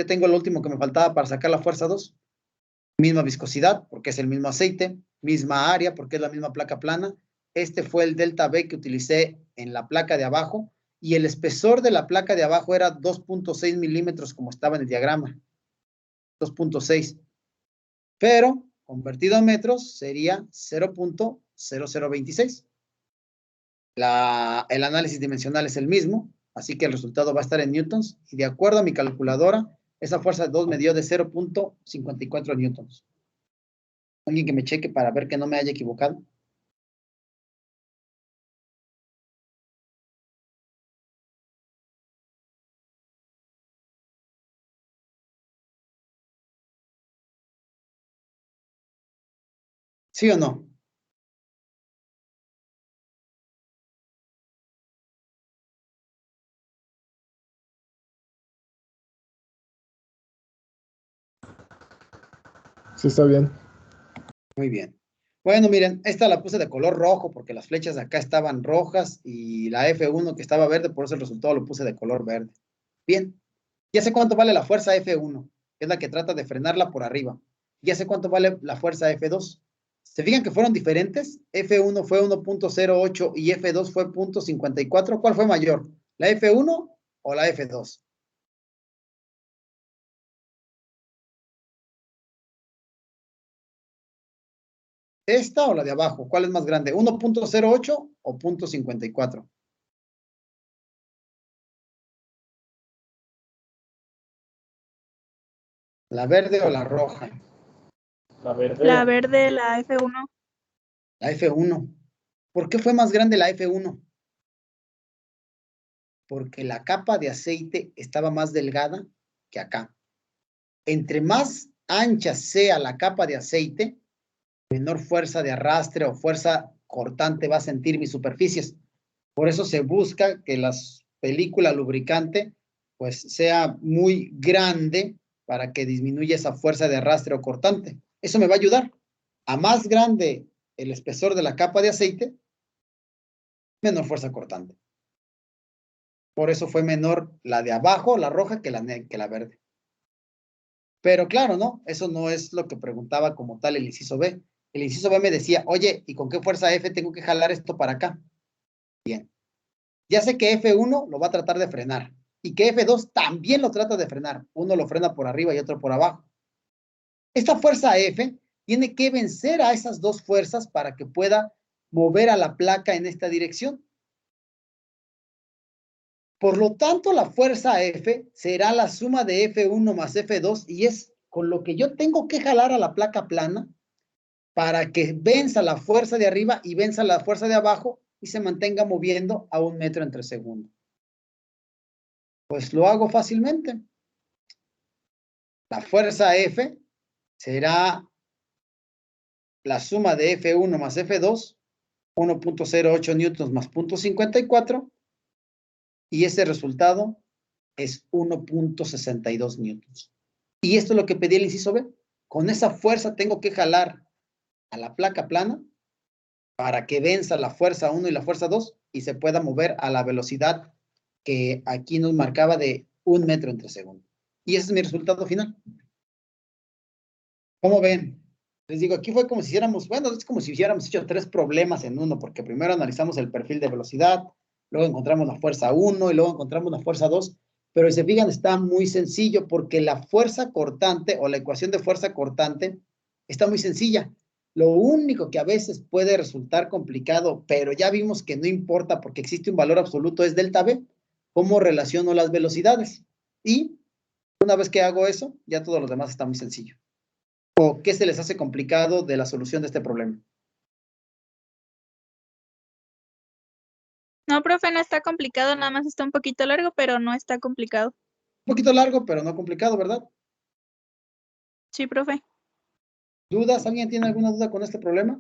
tengo lo último que me faltaba para sacar la fuerza 2. Misma viscosidad, porque es el mismo aceite. Misma área, porque es la misma placa plana. Este fue el delta B que utilicé en la placa de abajo. Y el espesor de la placa de abajo era 2.6 milímetros, como estaba en el diagrama. 2.6. Pero, convertido a metros, sería 0.0026. El análisis dimensional es el mismo, así que el resultado va a estar en newtons. Y de acuerdo a mi calculadora, esa fuerza 2 me dio de 0.54 newtons. Alguien que me cheque para ver que no me haya equivocado. ¿Sí o no? Sí, está bien. Muy bien. Bueno, miren, esta la puse de color rojo porque las flechas de acá estaban rojas y la F1 que estaba verde, por eso el resultado lo puse de color verde. Bien, ya sé cuánto vale la fuerza F1, que es la que trata de frenarla por arriba. Ya sé cuánto vale la fuerza F2. ¿Se fijan que fueron diferentes? F1 fue 1.08 y F2 fue 0.54. ¿Cuál fue mayor? ¿La F1 o la F2? ¿Esta o la de abajo? ¿Cuál es más grande? ¿1.08 o 0.54? ¿La verde o la roja? La verde. La verde, la F1. La F1. ¿Por qué fue más grande la F1? Porque la capa de aceite estaba más delgada que acá. Entre más ancha sea la capa de aceite, menor fuerza de arrastre o fuerza cortante va a sentir mis superficies. Por eso se busca que la película lubricante pues sea muy grande para que disminuya esa fuerza de arrastre o cortante. Eso me va a ayudar. A más grande el espesor de la capa de aceite, menor fuerza cortante. Por eso fue menor la de abajo, la roja, que la verde. Pero claro, ¿no? Eso no es lo que preguntaba como tal el inciso B. El inciso B me decía, oye, ¿y con qué fuerza F tengo que jalar esto para acá? Bien. Ya sé que F1 lo va a tratar de frenar. y que F2 también lo trata de frenar. Uno lo frena por arriba y otro por abajo. Esta fuerza F tiene que vencer a esas dos fuerzas para que pueda mover a la placa en esta dirección. Por lo tanto, la fuerza F será la suma de F1 más F2 y es con lo que yo tengo que jalar a la placa plana para que venza la fuerza de arriba y venza la fuerza de abajo y se mantenga moviendo a 1 metro entre segundo. Pues lo hago fácilmente. La fuerza F será la suma de F1 más F2, 1.08 newtons más 0.54, y ese resultado es 1.62 newtons. Y esto es lo que pedí el inciso B. Con esa fuerza tengo que jalar a la placa plana para que venza la fuerza 1 y la fuerza 2 y se pueda mover a la velocidad que aquí nos marcaba de 1 metro entre segundo. Y ese es mi resultado final. ¿Cómo ven? Les digo, aquí fue como si hiciéramos, bueno, es como si hubiéramos hecho 3 problemas en uno, porque primero analizamos el perfil de velocidad, luego encontramos la fuerza 1 y luego encontramos la fuerza 2, pero si se fijan está muy sencillo porque la fuerza cortante o la ecuación de fuerza cortante está muy sencilla. Lo único que a veces puede resultar complicado, pero ya vimos que no importa porque existe un valor absoluto, es delta V, cómo relaciono las velocidades. Y una vez que hago eso, ya todo lo demás está muy sencillo. ¿O qué se les hace complicado de la solución de este problema? No, profe, no está complicado, nada más está un poquito largo, pero no está complicado. Un poquito largo, pero no complicado, ¿verdad? Sí, profe. ¿Dudas? ¿Alguien tiene alguna duda con este problema?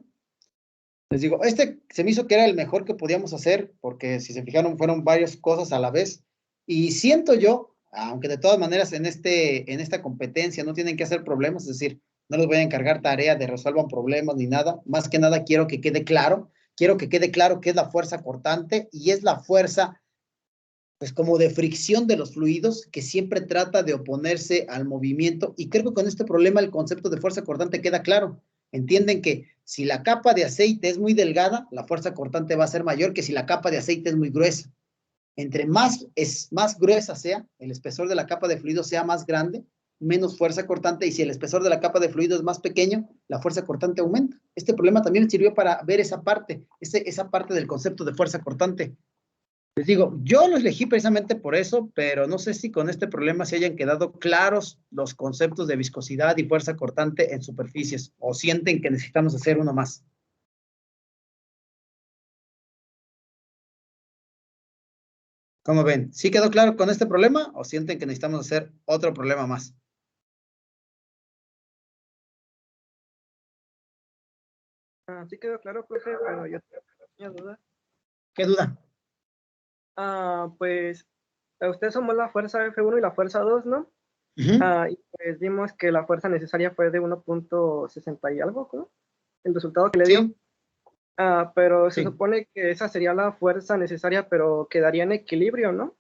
Les digo, este se me hizo que era el mejor que podíamos hacer, porque si se fijaron, fueron varias cosas a la vez. Y siento yo, aunque de todas maneras en esta competencia no tienen que hacer problemas, es decir, no les voy a encargar tarea de resuelvan problemas ni nada. Más que nada quiero que quede claro que es la fuerza cortante y es la fuerza pues como de fricción de los fluidos que siempre trata de oponerse al movimiento, y creo que con este problema el concepto de fuerza cortante queda claro. Entienden que si la capa de aceite es muy delgada, la fuerza cortante va a ser mayor que si la capa de aceite es muy gruesa. Entre más gruesa sea, el espesor de la capa de fluido sea más grande, menos fuerza cortante, y si el espesor de la capa de fluido es más pequeño, la fuerza cortante aumenta. Este problema también sirvió para ver esa parte del concepto de fuerza cortante. Les digo, yo lo elegí precisamente por eso, pero no sé si con este problema se hayan quedado claros los conceptos de viscosidad y fuerza cortante en superficies, o sienten que necesitamos hacer uno más. ¿Cómo ven? ¿Sí quedó claro con este problema o sienten que necesitamos hacer otro problema más? Sí quedó claro, profe, pero yo tenía duda. ¿Qué duda? Pues ustedes somos la fuerza F1 y la fuerza 2, ¿no? Y pues vimos que la fuerza necesaria fue de 1.60 y algo, ¿no? El resultado que le dio. Sí. Pero Sí. se supone que esa sería la fuerza necesaria, pero quedaría en equilibrio, ¿no?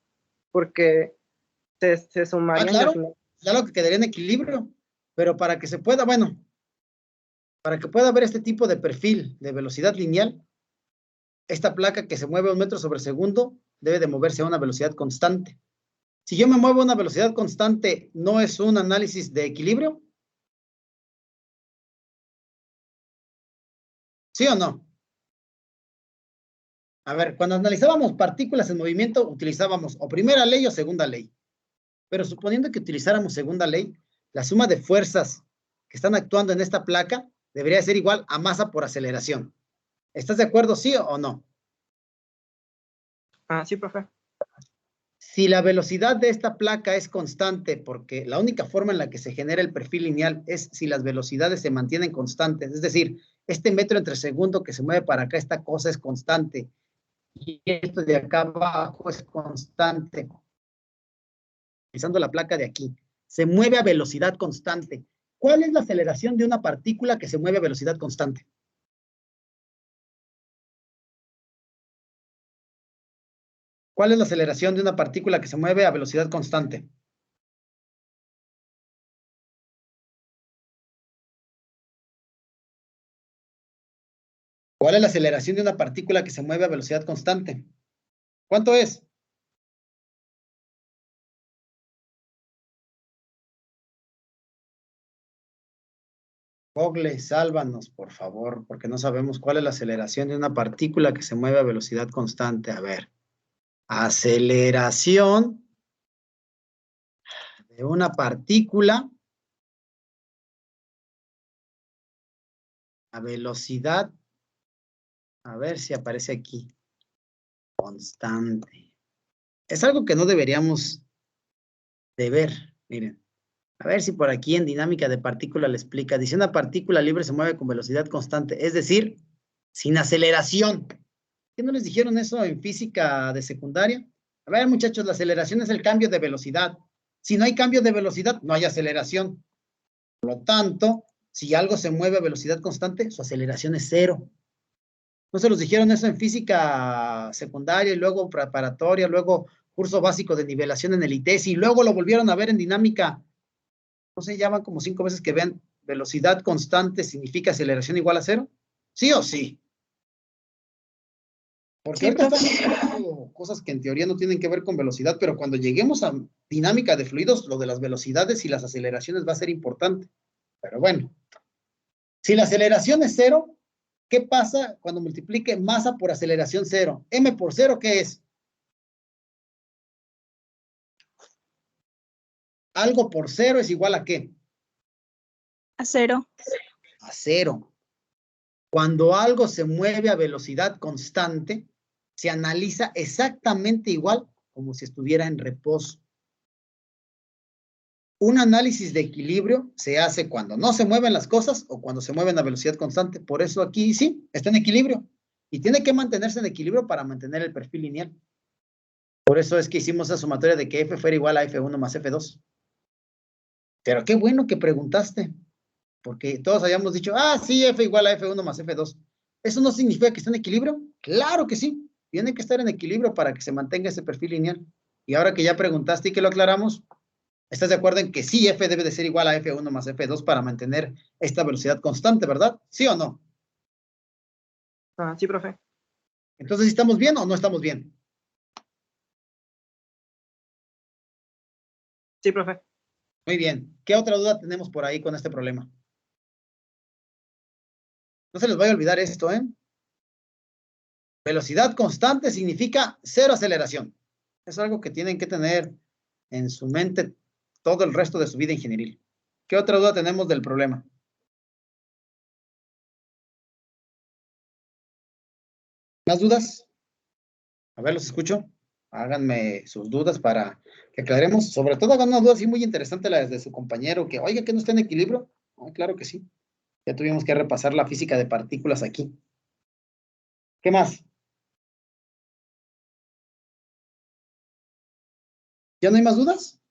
Porque se sumarían. Claro, claro que quedaría en equilibrio, pero para que se pueda, bueno, para que pueda haber este tipo de perfil de velocidad lineal, esta placa que se mueve a 1 metro sobre segundo debe de moverse a una velocidad constante. Si yo me muevo a una velocidad constante, ¿no es un análisis de equilibrio? ¿Sí o no? A ver, cuando analizábamos partículas en movimiento, utilizábamos o primera ley o segunda ley. Pero suponiendo que utilizáramos segunda ley, la suma de fuerzas que están actuando en esta placa debería ser igual a masa por aceleración. ¿Estás de acuerdo, sí o no? Sí, profe. Si la velocidad de esta placa es constante, porque la única forma en la que se genera el perfil lineal es si las velocidades se mantienen constantes, es decir, este metro entre segundo que se mueve para acá, esta cosa es constante, y esto de acá abajo es constante, utilizando la placa de aquí, se mueve a velocidad constante. ¿Cuál es la aceleración de una partícula que se mueve a velocidad constante? ¿Cuál es la aceleración de una partícula que se mueve a velocidad constante? ¿Cuál es la aceleración de una partícula que se mueve a velocidad constante? ¿Cuánto es? Google, sálvanos, por favor, porque no sabemos cuál es la aceleración de una partícula que se mueve a velocidad constante. A ver, aceleración de una partícula a velocidad, a ver si aparece aquí, constante. Es algo que no deberíamos de ver, miren. A ver si por aquí en dinámica de partícula le explica. Dice, una partícula libre se mueve con velocidad constante, es decir, sin aceleración. ¿Qué no les dijeron eso en física de secundaria? A ver, muchachos, la aceleración es el cambio de velocidad. Si no hay cambio de velocidad, no hay aceleración. Por lo tanto, si algo se mueve a velocidad constante, su aceleración es cero. ¿No se los dijeron eso en física secundaria y luego preparatoria, luego curso básico de nivelación en el ITES y luego lo volvieron a ver en dinámica? No sé, ya van como 5 veces que vean velocidad constante significa aceleración igual a cero. ¿Sí o sí? Porque Sí, ahorita profe. estamos hablando cosas que en teoría no tienen que ver con velocidad, pero cuando lleguemos a dinámica de fluidos, lo de las velocidades y las aceleraciones va a ser importante. Pero bueno, si la aceleración es cero, ¿qué pasa cuando multiplique masa por aceleración cero? M por cero, ¿qué es? Algo por cero es igual a ¿qué? A 0. A cero. Cuando algo se mueve a velocidad constante, se analiza exactamente igual como si estuviera en reposo. Un análisis de equilibrio se hace cuando no se mueven las cosas o cuando se mueven a velocidad constante. Por eso aquí sí, está en equilibrio. Y tiene que mantenerse en equilibrio para mantener el perfil lineal. Por eso es que hicimos esa sumatoria de que F fuera igual a F1 más F2. Pero qué bueno que preguntaste. Porque todos habíamos dicho, ah, sí, F igual a F1 más F2. ¿Eso no significa que está en equilibrio? Claro que sí. Tiene que estar en equilibrio para que se mantenga ese perfil lineal. Y ahora que ya preguntaste y que lo aclaramos, ¿estás de acuerdo en que sí F debe de ser igual a F1 más F2 para mantener esta velocidad constante, verdad? ¿Sí o no? Sí, profe. Entonces, ¿estamos bien o no estamos bien? Sí, profe. Muy bien. ¿Qué otra duda tenemos por ahí con este problema? No se les vaya a olvidar esto, ¿eh? Velocidad constante significa cero aceleración. Es algo que tienen que tener en su mente todo el resto de su vida ingenieril. ¿Qué otra duda tenemos del problema? ¿Más dudas? A ver, los escucho. Háganme sus dudas para que aclaremos. Sobre todo hagan una duda así muy interesante la de su compañero, que oiga, que no está en equilibrio. Claro que sí. Ya tuvimos que repasar la física de partículas aquí. ¿Qué más? ¿Ya no hay más dudas?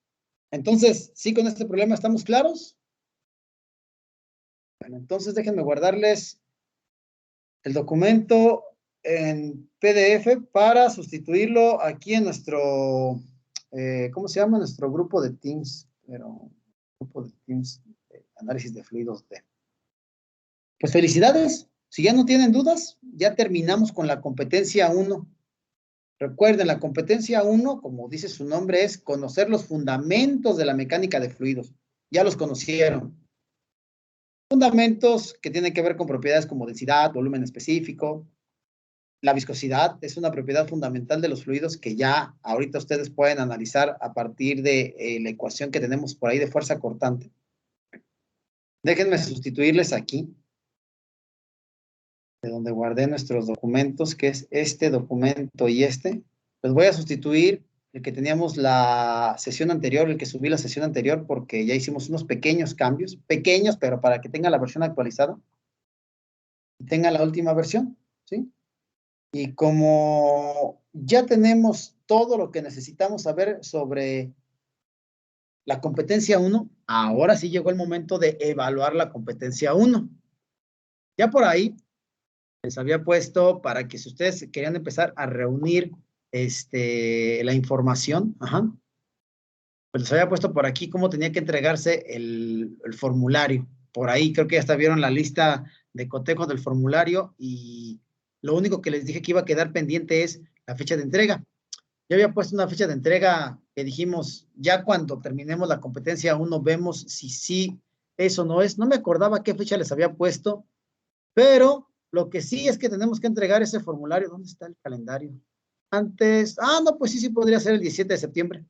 Entonces, ¿sí con este problema estamos claros? Bueno, entonces déjenme guardarles el documento en PDF para sustituirlo aquí en nuestro, ¿cómo se llama? Nuestro grupo de Teams, grupo de Teams, análisis de fluidos de. Pues felicidades, si ya no tienen dudas, ya terminamos con la competencia 1. Recuerden, la competencia 1, como dice su nombre, es conocer los fundamentos de la mecánica de fluidos. Ya los conocieron. Fundamentos que tienen que ver con propiedades como densidad, volumen específico. La viscosidad es una propiedad fundamental de los fluidos que ya ahorita ustedes pueden analizar a partir de la ecuación que tenemos por ahí de fuerza cortante. Déjenme sustituirles aquí, de donde guardé nuestros documentos, que es este documento y este. Les voy a sustituir el que teníamos la sesión anterior, el que subí la sesión anterior, porque ya hicimos unos pequeños cambios, pequeños, pero para que tenga la versión actualizada y tenga la última versión, ¿sí? Y como ya tenemos todo lo que necesitamos saber sobre la competencia 1, ahora sí llegó el momento de evaluar la competencia 1. Ya por ahí les había puesto para que si ustedes querían empezar a reunir la información, pues les había puesto por aquí cómo tenía que entregarse el formulario. Por ahí creo que ya hasta vieron la lista de cotejo del formulario y lo único que les dije que iba a quedar pendiente es la fecha de entrega. Yo había puesto una fecha de entrega que dijimos, ya cuando terminemos la competencia 1 vemos si sí Eso no es. No me acordaba qué fecha les había puesto, pero lo que sí es que tenemos que entregar ese formulario. ¿Dónde está el calendario? Antes, no, pues sí podría ser el 17 de septiembre.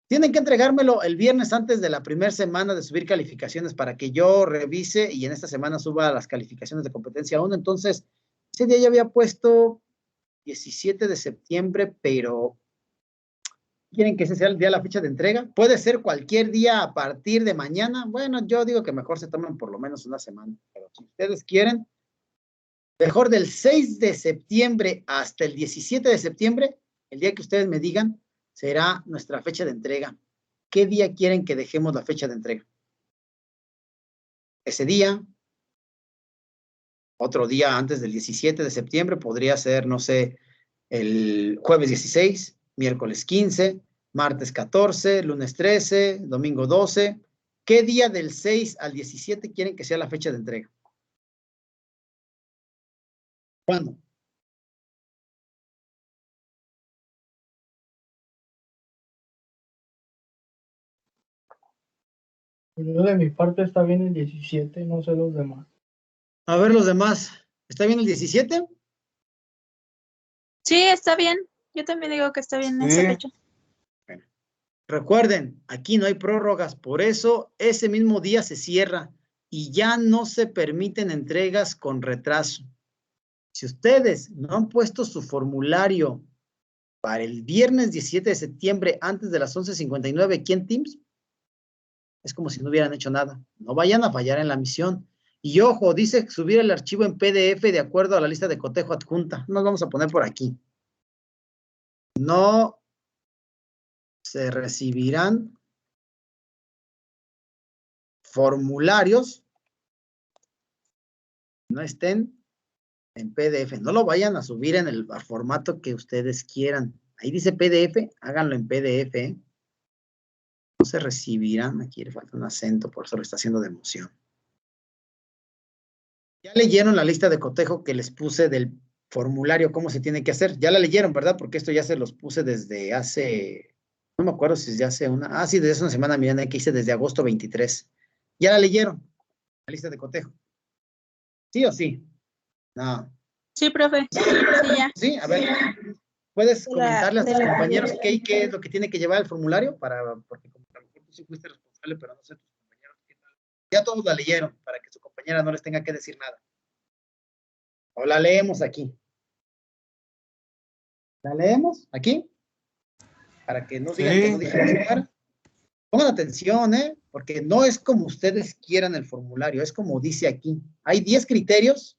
Tienen que entregármelo el viernes antes de la primera semana de subir calificaciones para que yo revise y en esta semana suba las calificaciones de competencia 1. Entonces, ese día ya había puesto 17 de septiembre, pero ¿quieren que ese sea el día de la fecha de entrega? Puede ser cualquier día a partir de mañana. Bueno, yo digo que mejor se tomen por lo menos una semana, pero si ustedes quieren, mejor del 6 de septiembre hasta el 17 de septiembre, el día que ustedes me digan, será nuestra fecha de entrega. ¿Qué día quieren que dejemos la fecha de entrega? Ese día, otro día antes del 17 de septiembre, podría ser, no sé, el jueves 16, miércoles 15, martes 14, lunes 13, domingo 12. ¿Qué día del 6 al 17 quieren que sea la fecha de entrega? ¿Cuándo? Yo de mi parte está bien el 17, no sé los demás. A ver los demás. ¿Está bien el 17? Sí, está bien. Yo también digo que está bien esa fecha. Bueno. Recuerden, aquí no hay prórrogas, por eso ese mismo día se cierra y ya no se permiten entregas con retraso. Si ustedes no han puesto su formulario para el viernes 17 de septiembre antes de las 11:59 aquí en Teams, es como si no hubieran hecho nada. No vayan a fallar en la misión. Y ojo, dice subir el archivo en PDF de acuerdo a la lista de cotejo adjunta. Nos vamos a poner por aquí. No se recibirán formularios no estén en PDF. No lo vayan a subir en el formato que ustedes quieran. Ahí dice PDF, háganlo en PDF. No se recibirán. Aquí le falta un acento, por eso lo está haciendo de emoción. Ya leyeron la lista de cotejo que les puse del formulario, cómo se tiene que hacer. Ya la leyeron, ¿verdad? Porque esto ya se los puse desde hace, no me acuerdo si desde hace sí, desde hace una semana, miren, que hice desde agosto 23. ¿Ya la leyeron? La lista de cotejo. ¿Sí o sí? No. Sí, profe. Sí, ya. Sí, a ver. ¿Puedes comentarle a tus compañeros qué es lo que tiene que llevar el formulario? Porque como a lo mejor tú sí fuiste responsable, pero no sé tus compañeros qué tal. Ya todos la leyeron, para que su compañera no les tenga que decir nada. O la leemos aquí. ¿La leemos aquí? Para que no digan que no dijimos nada. Pongan atención, porque no es como ustedes quieran el formulario, es como dice aquí. Hay 10 criterios.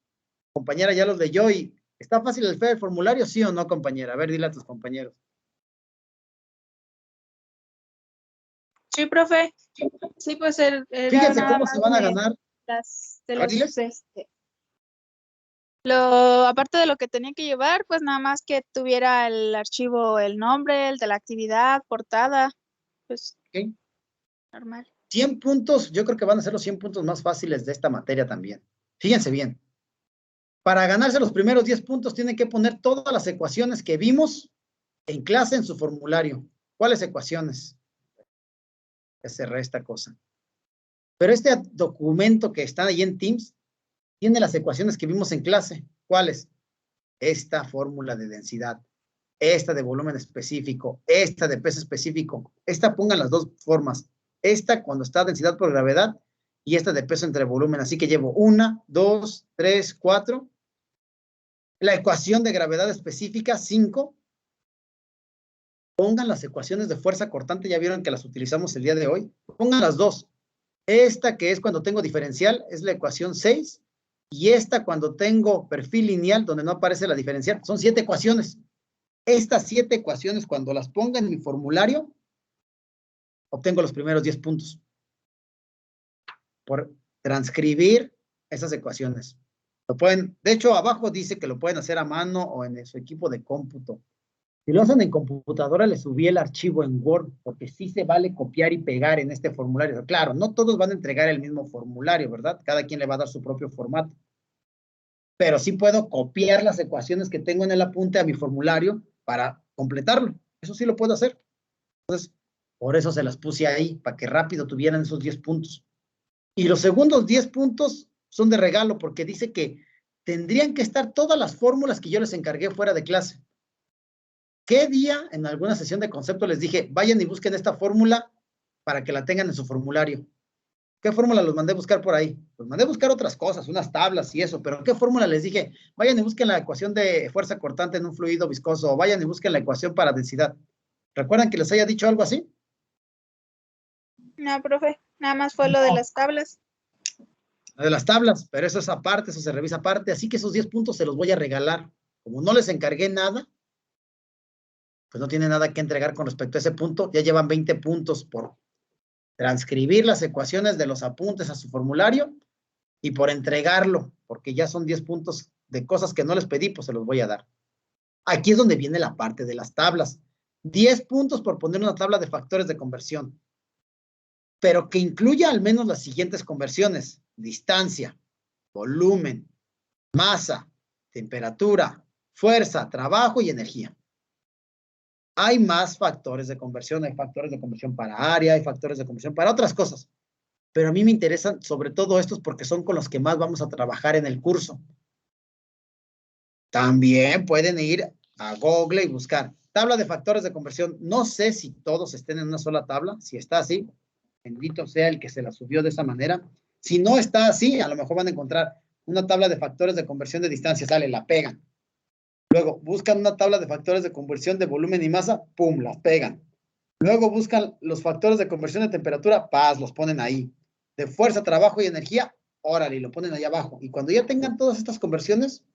Compañera ya los leyó y ¿está fácil el formulario? ¿Sí o no, compañera? A ver, dile a tus compañeros. Sí, profe. Sí, pues Fíjense cómo se van a ganar. Aparte de lo que tenía que llevar, pues nada más que tuviera el archivo, el nombre, el de la actividad, portada, pues normal. 100 puntos, yo creo que van a ser los 100 puntos más fáciles de esta materia también. Fíjense bien. Para ganarse los primeros 10 puntos tienen que poner todas las ecuaciones que vimos en clase en su formulario. ¿Cuáles ecuaciones? Ya cerré esta cosa. Pero este documento que está ahí en Teams tiene las ecuaciones que vimos en clase. ¿Cuáles? Esta fórmula de densidad, esta de volumen específico, esta de peso específico. Esta pongan las dos formas. Esta cuando está densidad por gravedad y esta de peso entre volumen. Así que llevo 1, 2, 3, 4. La ecuación de gravedad específica, 5. Pongan las ecuaciones de fuerza cortante, ya vieron que las utilizamos el día de hoy. Pongan las dos. Esta que es cuando tengo diferencial es la ecuación 6 y esta cuando tengo perfil lineal donde no aparece la diferencial. Son 7 ecuaciones. Estas 7 ecuaciones cuando las ponga en mi formulario obtengo los primeros 10 puntos por transcribir esas ecuaciones. Lo pueden, de hecho, abajo dice que lo pueden hacer a mano o en su equipo de cómputo. Si lo hacen en computadora, les subí el archivo en Word, porque sí se vale copiar y pegar en este formulario. Claro, no todos van a entregar el mismo formulario, ¿verdad? Cada quien le va a dar su propio formato. Pero sí puedo copiar las ecuaciones que tengo en el apunte a mi formulario para completarlo. Eso sí lo puedo hacer. Entonces, por eso se las puse ahí, para que rápido tuvieran esos 10 puntos. Y los segundos 10 puntos son de regalo porque dice que tendrían que estar todas las fórmulas que yo les encargué fuera de clase. ¿Qué día en alguna sesión de concepto les dije, vayan y busquen esta fórmula para que la tengan en su formulario? ¿Qué fórmula los mandé a buscar por ahí? Los mandé a buscar otras cosas, unas tablas y eso, pero ¿qué fórmula les dije? Vayan y busquen la ecuación de fuerza cortante en un fluido viscoso, o vayan y busquen la ecuación para densidad. ¿Recuerdan que les haya dicho algo así? No, profe, nada más fue lo de las tablas. De las tablas, pero eso es aparte, eso se revisa aparte, así que esos 10 puntos se los voy a regalar. Como no les encargué nada, pues no tiene nada que entregar con respecto a ese punto, ya llevan 20 puntos por transcribir las ecuaciones de los apuntes a su formulario y por entregarlo, porque ya son 10 puntos de cosas que no les pedí, pues se los voy a dar. Aquí es donde viene la parte de las tablas. 10 puntos por poner una tabla de factores de conversión, pero que incluya al menos las siguientes conversiones: distancia, volumen, masa, temperatura, fuerza, trabajo y energía. Hay más factores de conversión, hay factores de conversión para área, hay factores de conversión para otras cosas, pero a mí me interesan sobre todo estos porque son con los que más vamos a trabajar en el curso. También pueden ir a Google y buscar tabla de factores de conversión. No sé si todos estén en una sola tabla. Si está así, bendito sea el que se la subió de esa manera. Si no está así, a lo mejor van a encontrar una tabla de factores de conversión de distancia, sale, la pegan. Luego buscan una tabla de factores de conversión de volumen y masa, pum, las pegan. Luego buscan los factores de conversión de temperatura, paz, los ponen ahí. De fuerza, trabajo y energía, órale, lo ponen ahí abajo. Y cuando ya tengan todas estas conversiones,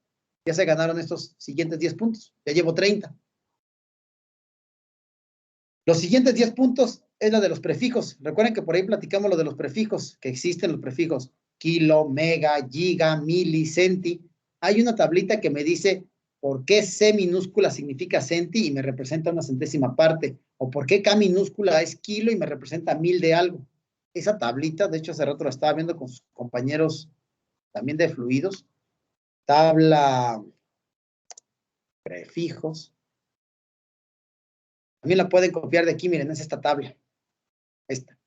ya se ganaron estos siguientes 10 puntos. Ya llevo 30. Los siguientes 10 puntos es la de los prefijos. Recuerden que por ahí platicamos lo de los prefijos, que existen los prefijos kilo, mega, giga, mili, centi. Hay una tablita que me dice por qué C minúscula significa centi y me representa una centésima parte, o por qué K minúscula es kilo y me representa 1000 de algo. Esa tablita, de hecho hace rato la estaba viendo con sus compañeros también de fluidos. Tabla prefijos. También la pueden copiar de aquí, miren, es esta tabla. Esta.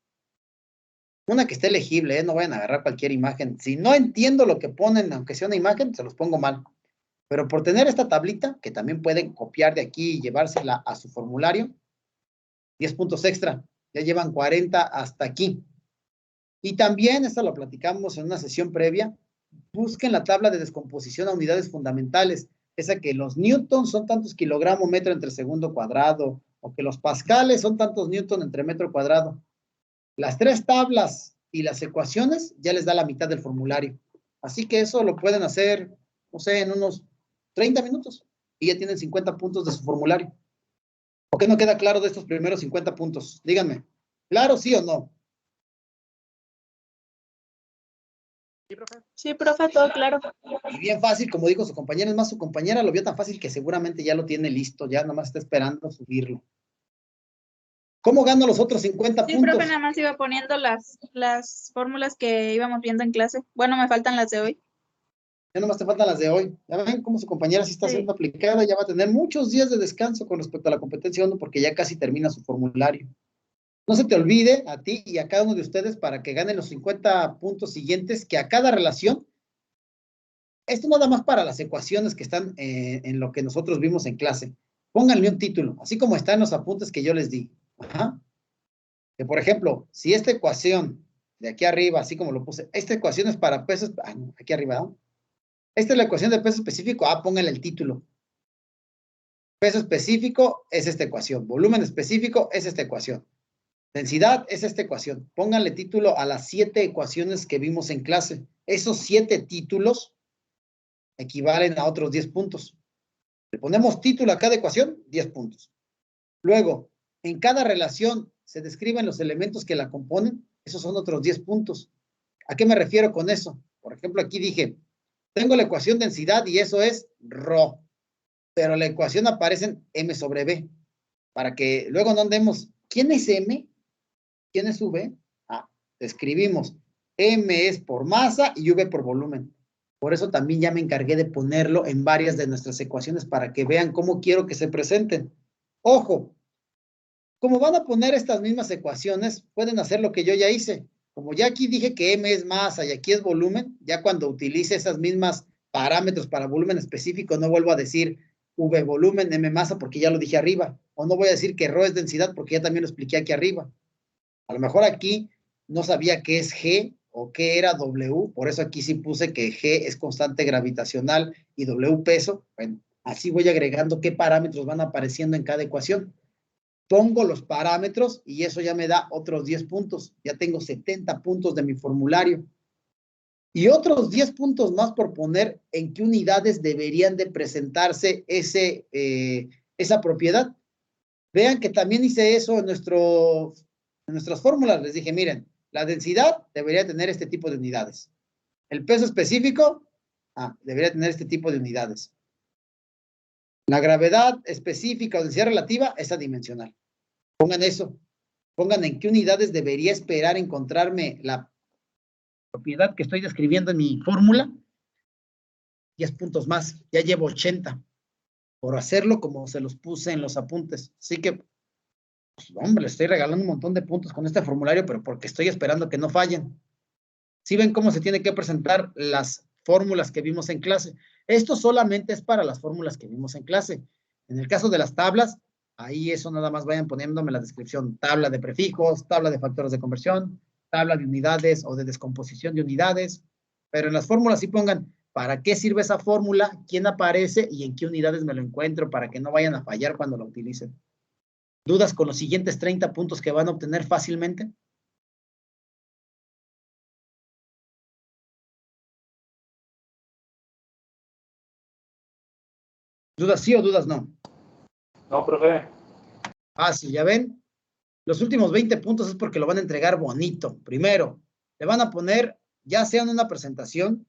Una que esté legible, no vayan a agarrar cualquier imagen. Si no entiendo lo que ponen, aunque sea una imagen, se los pongo mal. Pero por tener esta tablita, que también pueden copiar de aquí y llevársela a su formulario, 10 puntos extra. Ya llevan 40 hasta aquí. Y también, esta lo platicamos en una sesión previa, busquen la tabla de descomposición a unidades fundamentales. Esa que los newtons son tantos kilogramos metro entre segundo cuadrado, o que los pascales son tantos newton entre metro cuadrado. Las 3 tablas y las ecuaciones ya les da la mitad del formulario. Así que eso lo pueden hacer, no sé, en unos 30 minutos y ya tienen 50 puntos de su formulario. ¿Por qué no queda claro de estos primeros 50 puntos? Díganme, ¿claro, sí o no? Sí, profe, todo claro. Y bien fácil, como dijo su compañera, es más, su compañera lo vio tan fácil que seguramente ya lo tiene listo, ya nomás está esperando subirlo. ¿Cómo gano los otros 50 Sí, puntos? profe, nada más iba poniendo las fórmulas que íbamos viendo en clase. Bueno, me faltan las de hoy. Ya nomás te faltan las de hoy. Ya ven cómo su compañera sí está siendo aplicada, ya va a tener muchos días de descanso con respecto a la competencia 1 porque ya casi termina su formulario. No se te olvide a ti y a cada uno de ustedes para que ganen los 50 puntos siguientes, que a cada relación, esto nada más para las ecuaciones que están en lo que nosotros vimos en clase. Pónganle un título, así como está en los apuntes que yo les di. Ajá. Que por ejemplo, si esta ecuación de aquí arriba, así como lo puse, esta ecuación es para pesos, no, aquí arriba, ¿no? Esta es la ecuación de peso específico, pónganle el título. Peso específico es esta ecuación, volumen específico es esta ecuación, densidad es esta ecuación. Pónganle título a las 7 ecuaciones que vimos en clase. Esos 7 títulos equivalen a otros 10 puntos. Le ponemos título a cada ecuación, 10 puntos. Luego, en cada relación se describen los elementos que la componen, esos son otros 10 puntos. ¿A qué me refiero con eso? Por ejemplo, aquí dije, tengo la ecuación densidad y eso es ρ, pero la ecuación aparece en m sobre b, para que luego no andemos, ¿quién es m? ¿Quién es v? Escribimos, m es por masa y v por volumen. Por eso también ya me encargué de ponerlo en varias de nuestras ecuaciones para que vean cómo quiero que se presenten. Ojo, como van a poner estas mismas ecuaciones, pueden hacer lo que yo ya hice. como ya aquí dije que M es masa y aquí es volumen, ya cuando utilice esas mismas parámetros para volumen específico, no vuelvo a decir V volumen, M masa, porque ya lo dije arriba. O no voy a decir que ρ es densidad, porque ya también lo expliqué aquí arriba. A lo mejor aquí no sabía qué es G o qué era W, por eso aquí sí puse que G es constante gravitacional y W peso. Bueno, así voy agregando qué parámetros van apareciendo en cada ecuación. Pongo los parámetros y eso ya me da otros 10 puntos. Ya tengo 70 puntos de mi formulario. Y otros 10 puntos más por poner en qué unidades deberían de presentarse esa propiedad. Vean que también hice eso en nuestras fórmulas. Les dije, miren, la densidad debería tener este tipo de unidades. El peso específico, debería tener este tipo de unidades. La gravedad específica o densidad relativa es adimensional. Pongan eso. Pongan en qué unidades debería esperar encontrarme la propiedad que estoy describiendo en mi fórmula. 10 puntos más. Ya llevo 80. Por hacerlo como se los puse en los apuntes. Así que, pues, hombre, le estoy regalando un montón de puntos con este formulario, pero porque estoy esperando que no fallen. ¿Sí ven cómo se tiene que presentar las fórmulas que vimos en clase? Esto solamente es para las fórmulas que vimos en clase. En el caso de las tablas, ahí eso nada más vayan poniéndome la descripción. Tabla de prefijos, tabla de factores de conversión, tabla de unidades o de descomposición de unidades. Pero en las fórmulas sí pongan para qué sirve esa fórmula, quién aparece y en qué unidades me lo encuentro para que no vayan a fallar cuando la utilicen. ¿Dudas con los siguientes 30 puntos que van a obtener fácilmente? ¿Dudas sí o dudas no? No, profe. Sí, ya ven. Los últimos 20 puntos es porque lo van a entregar bonito. Primero, le van a poner, ya sea en una presentación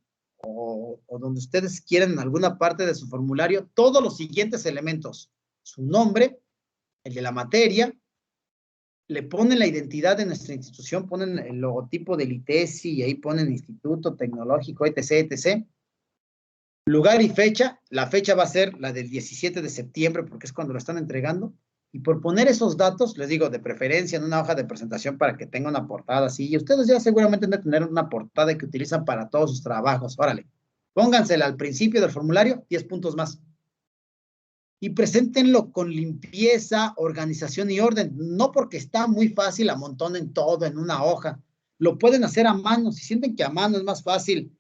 o donde ustedes quieran en alguna parte de su formulario, todos los siguientes elementos. Su nombre, el de la materia, le ponen la identidad de nuestra institución, ponen el logotipo del ITESI y ahí ponen Instituto Tecnológico, etc., etc. Lugar y fecha, la fecha va a ser la del 17 de septiembre porque es cuando lo están entregando. Y por poner esos datos, les digo, de preferencia en una hoja de presentación para que tenga una portada así. Y ustedes ya seguramente deben tener una portada que utilizan para todos sus trabajos. Órale, póngansela al principio del formulario, 10 puntos más. Y preséntenlo con limpieza, organización y orden. No porque está muy fácil, amontonen todo en una hoja. Lo pueden hacer a mano. Si sienten que a mano es más fácil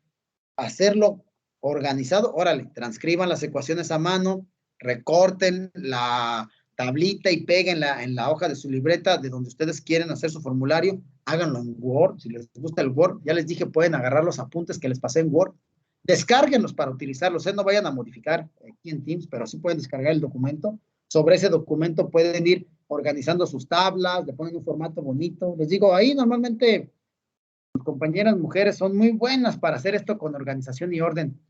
hacerlo organizado, órale, transcriban las ecuaciones a mano, recorten la tablita y péguenla en la hoja de su libreta de donde ustedes quieren hacer su formulario, háganlo en Word, si les gusta el Word, ya les dije, pueden agarrar los apuntes que les pasé en Word, descárguenlos para utilizarlos, no vayan a modificar aquí en Teams, pero sí pueden descargar el documento, sobre ese documento pueden ir organizando sus tablas, le ponen un formato bonito, les digo, ahí normalmente las compañeras mujeres son muy buenas para hacer esto con organización y orden.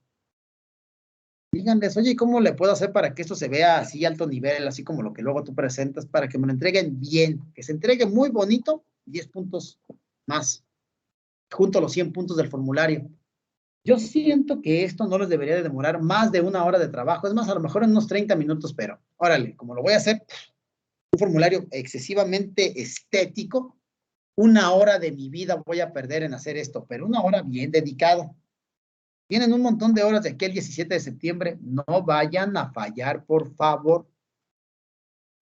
Díganles, oye, ¿cómo le puedo hacer para que esto se vea así alto nivel, así como lo que luego tú presentas, para que me lo entreguen bien, que se entregue muy bonito, 10 puntos más, junto a los 100 puntos del formulario. Yo siento que esto no les debería de demorar más de 1 hora de trabajo, es más, a lo mejor en unos 30 minutos, pero órale, como lo voy a hacer, un formulario excesivamente estético, 1 hora de mi vida voy a perder en hacer esto, pero 1 hora bien dedicada. Tienen un montón de horas de aquí el 17 de septiembre. No vayan a fallar, por favor.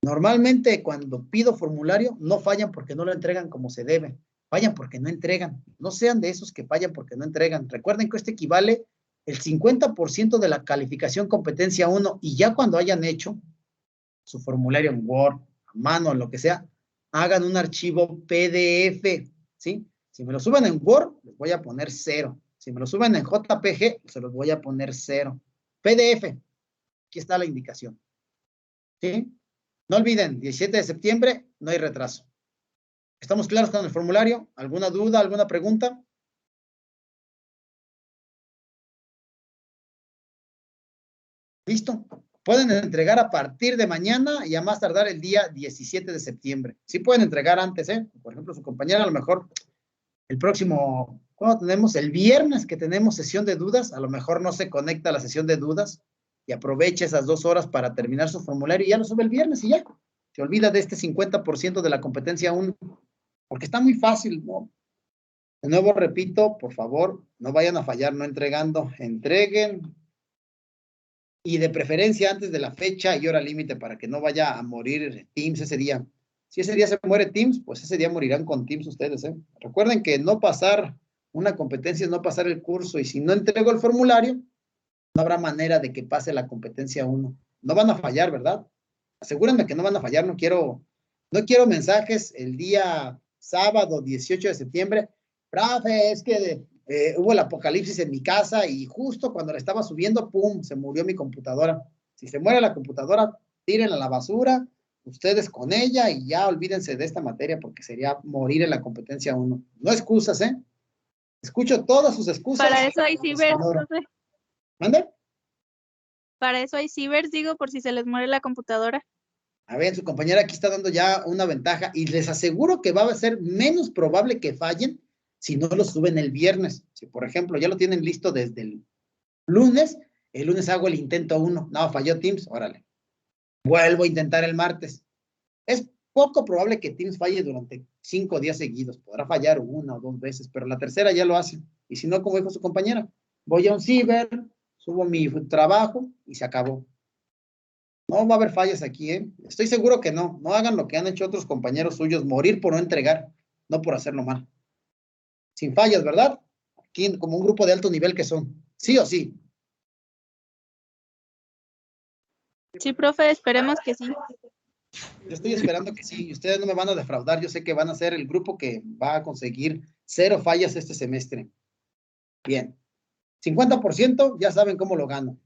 Normalmente cuando pido formulario, no fallan porque no lo entregan como se debe. Fallan porque no entregan. No sean de esos que fallan porque no entregan. Recuerden que esto equivale el 50% de la calificación competencia 1 y ya cuando hayan hecho su formulario en Word, a mano, lo que sea, hagan un archivo PDF, ¿sí? Si me lo suben en Word, les voy a poner 0. Si me lo suben en JPG, se los voy a poner 0. PDF, aquí está la indicación. ¿Sí? No olviden, 17 de septiembre, no hay retraso. ¿Estamos claros con el formulario? ¿Alguna duda, alguna pregunta? ¿Listo? Pueden entregar a partir de mañana y a más tardar el día 17 de septiembre. Sí pueden entregar antes, ¿eh? Por ejemplo, su compañera a lo mejor el próximo... ¿Cuándo tenemos? El viernes que tenemos sesión de dudas, a lo mejor no se conecta a la sesión de dudas y aproveche esas 2 horas para terminar su formulario y ya lo sube el viernes y ya. Se olvida de este 50% de la competencia 1, porque está muy fácil, ¿no? De nuevo repito, por favor, no vayan a fallar no entregando. Entreguen. Y de preferencia antes de la fecha y hora límite para que no vaya a morir Teams ese día. Si ese día se muere Teams, pues ese día morirán con Teams ustedes. Recuerden que no pasar una competencia es no pasar el curso. Y si no entrego el formulario, no habrá manera de que pase la competencia 1. No van a fallar, ¿verdad? Asegúrenme que no van a fallar. No quiero mensajes el día sábado 18 de septiembre. Profe, es que hubo el apocalipsis en mi casa y justo cuando la estaba subiendo, ¡pum!, se murió mi computadora. Si se muere la computadora, tírenla a la basura, ustedes con ella y ya olvídense de esta materia porque sería morir en la competencia 1. No excusas, ¿eh? Escucho todas sus excusas. Para eso hay cibers, profe. ¿Mande? Para eso hay cibers, digo, por si se les muere la computadora. A ver, su compañera aquí está dando ya una ventaja y les aseguro que va a ser menos probable que fallen si no lo suben el viernes. Si, por ejemplo, ya lo tienen listo desde el lunes hago el intento 1. No, falló Teams, órale. Vuelvo a intentar el martes. Es poco probable que Teams falle durante 5 días seguidos. Podrá fallar 1 o 2 veces, pero la tercera ya lo hace. Y si no, como dijo su compañera, voy a un ciber, subo mi trabajo y se acabó. No va a haber fallas aquí, ¿eh? Estoy seguro que no. No hagan lo que han hecho otros compañeros suyos, morir por no entregar, no por hacerlo mal. Sin fallas, ¿verdad? Aquí como un grupo de alto nivel que son. ¿Sí o sí? Sí, profe, esperemos que sí. Yo estoy esperando que sí. Ustedes no me van a defraudar. Yo sé que van a ser el grupo que va a conseguir 0 fallas este semestre. Bien. 50%, ya saben cómo lo gano.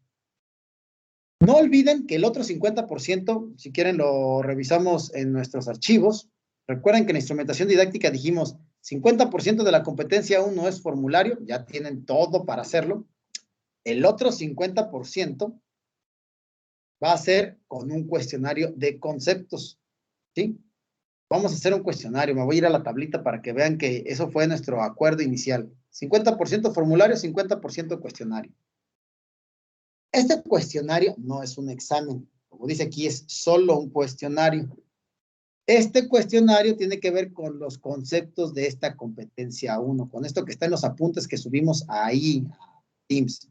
No olviden que el otro 50%, si quieren lo revisamos en nuestros archivos. Recuerden que en la instrumentación didáctica dijimos 50% de la competencia 1 es formulario, ya tienen todo para hacerlo. El otro 50% va a ser con un cuestionario de conceptos, ¿sí? Vamos a hacer un cuestionario, me voy a ir a la tablita para que vean que eso fue nuestro acuerdo inicial. 50% formulario, 50% cuestionario. Este cuestionario no es un examen, como dice aquí, es solo un cuestionario. Este cuestionario tiene que ver con los conceptos de esta competencia 1, con esto que está en los apuntes que subimos ahí a Teams.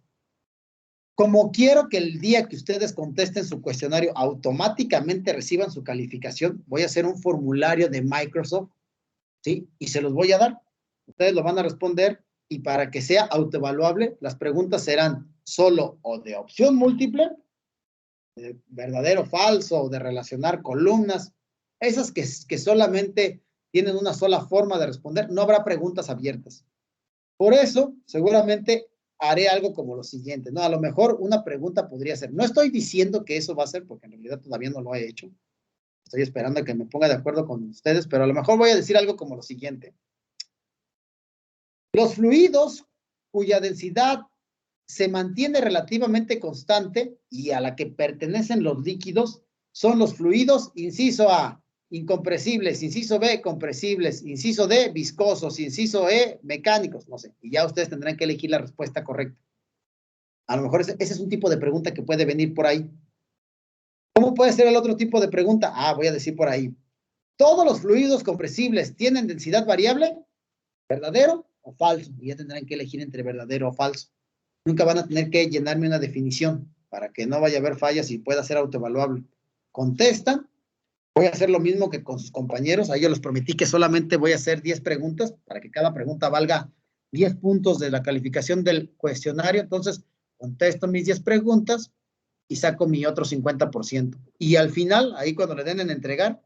Como quiero que el día que ustedes contesten su cuestionario automáticamente reciban su calificación, voy a hacer un formulario de Microsoft, ¿sí? Y se los voy a dar. Ustedes lo van a responder y para que sea autoevaluable, las preguntas serán solo o de opción múltiple, de verdadero o falso, o de relacionar columnas, esas que solamente tienen una sola forma de responder, no habrá preguntas abiertas. Por eso, seguramente haré algo como lo siguiente, ¿no? A lo mejor una pregunta podría ser, no estoy diciendo que eso va a ser, porque en realidad todavía no lo he hecho, estoy esperando a que me ponga de acuerdo con ustedes, pero a lo mejor voy a decir algo como lo siguiente. Los fluidos cuya densidad se mantiene relativamente constante y a la que pertenecen los líquidos son los fluidos, inciso A, incompresibles, inciso B, compresibles, inciso D, viscosos, inciso E, mecánicos, no sé, y ya ustedes tendrán que elegir la respuesta correcta. A lo mejor ese es un tipo de pregunta que puede venir por ahí. ¿Cómo puede ser el otro tipo de pregunta? Voy a decir por ahí. ¿Todos los fluidos compresibles tienen densidad variable? ¿Verdadero o falso? Y ya tendrán que elegir entre verdadero o falso. Nunca van a tener que llenarme una definición para que no vaya a haber fallas y pueda ser autoevaluable. Contestan. Voy a hacer lo mismo que con sus compañeros. A ellos les prometí que solamente voy a hacer 10 preguntas para que cada pregunta valga 10 puntos de la calificación del cuestionario. Entonces, contesto mis 10 preguntas y saco mi otro 50%. Y al final, ahí cuando le den en entregar,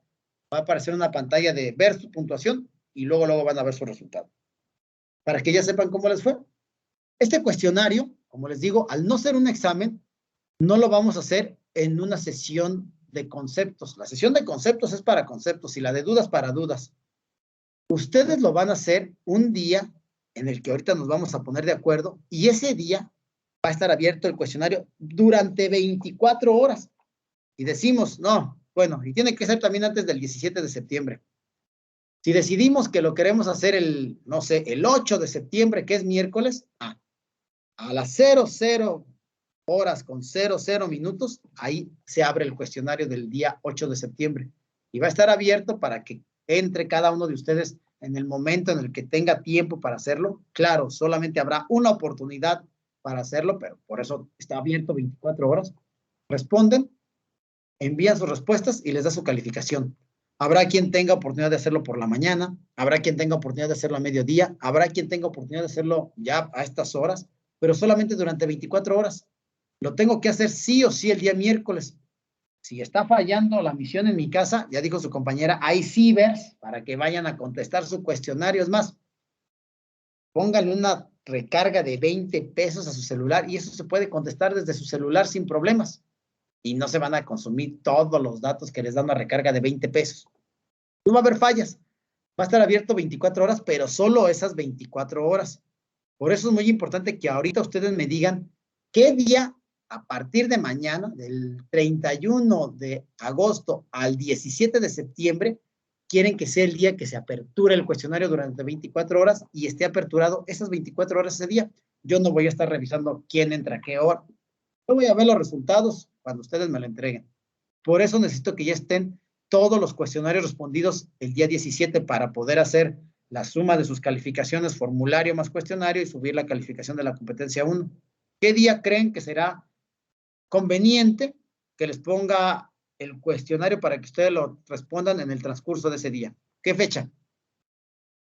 va a aparecer una pantalla de ver su puntuación y luego van a ver su resultado. Para que ya sepan cómo les fue. Este cuestionario, como les digo, al no ser un examen, no lo vamos a hacer en una sesión de conceptos. La sesión de conceptos es para conceptos y la de dudas para dudas. Ustedes lo van a hacer un día en el que ahorita nos vamos a poner de acuerdo y ese día va a estar abierto el cuestionario durante 24 horas. Y decimos, no, bueno, y tiene que ser también antes del 17 de septiembre. Si decidimos que lo queremos hacer el 8 de septiembre, que es miércoles, a las 00 horas con 00 minutos, ahí se abre el cuestionario del día 8 de septiembre. Y va a estar abierto para que entre cada uno de ustedes en el momento en el que tenga tiempo para hacerlo. Claro, solamente habrá una oportunidad para hacerlo, pero por eso está abierto 24 horas. Responden, envían sus respuestas y les da su calificación. Habrá quien tenga oportunidad de hacerlo por la mañana, habrá quien tenga oportunidad de hacerlo a mediodía, habrá quien tenga oportunidad de hacerlo ya a estas horas, pero solamente durante 24 horas. Lo tengo que hacer sí o sí el día miércoles. Si está fallando la misión en mi casa, ya dijo su compañera, hay cibers para que vayan a contestar su cuestionario. Es más, pónganle una recarga de 20 pesos a su celular y eso se puede contestar desde su celular sin problemas. Y no se van a consumir todos los datos que les dan una recarga de 20 pesos. No va a haber fallas. Va a estar abierto 24 horas, pero solo esas 24 horas. Por eso es muy importante que ahorita ustedes me digan qué día, a partir de mañana, del 31 de agosto al 17 de septiembre, quieren que sea el día que se aperture el cuestionario durante 24 horas y esté aperturado esas 24 horas ese día. Yo no voy a estar revisando quién entra a qué hora. Yo voy a ver los resultados cuando ustedes me lo entreguen. Por eso necesito que ya estén todos los cuestionarios respondidos el día 17 para poder hacer la suma de sus calificaciones, formulario más cuestionario y subir la calificación de la competencia 1. ¿Qué día creen que será conveniente que les ponga el cuestionario para que ustedes lo respondan en el transcurso de ese día? ¿Qué fecha?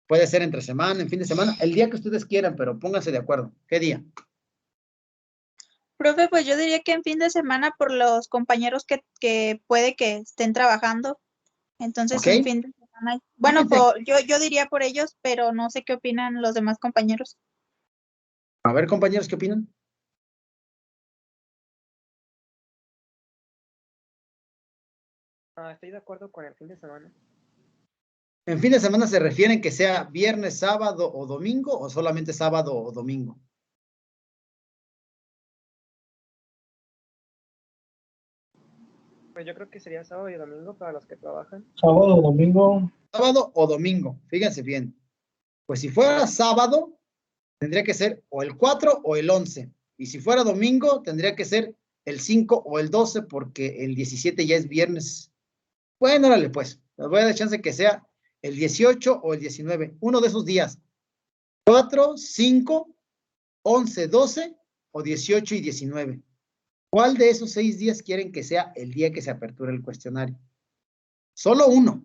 Puede ser entre semana, en fin de semana, el día que ustedes quieran, pero pónganse de acuerdo. ¿Qué día? Profe, pues yo diría que en fin de semana por los compañeros que puede que estén trabajando. Entonces, ¿Ok? en fin de semana. Bueno, yo diría por ellos, pero no sé qué opinan los demás compañeros. A ver, compañeros, ¿qué opinan? Estoy de acuerdo con el fin de semana. ¿En fin de semana se refieren que sea viernes, sábado o domingo o solamente sábado o domingo? Pues yo creo que sería sábado y domingo para los que trabajan. Sábado, domingo. Sábado o domingo, fíjense bien. Pues si fuera sábado, tendría que ser o el 4 o el 11. Y si fuera domingo, tendría que ser el 5 o el 12 porque el 17 ya es viernes. Bueno, órale pues, les voy a dar chance que sea el 18 o el 19, uno de esos días. 4, 5, 11, 12 o 18 y 19. ¿Cuál de esos 6 días quieren que sea el día que se aperture el cuestionario? Solo uno.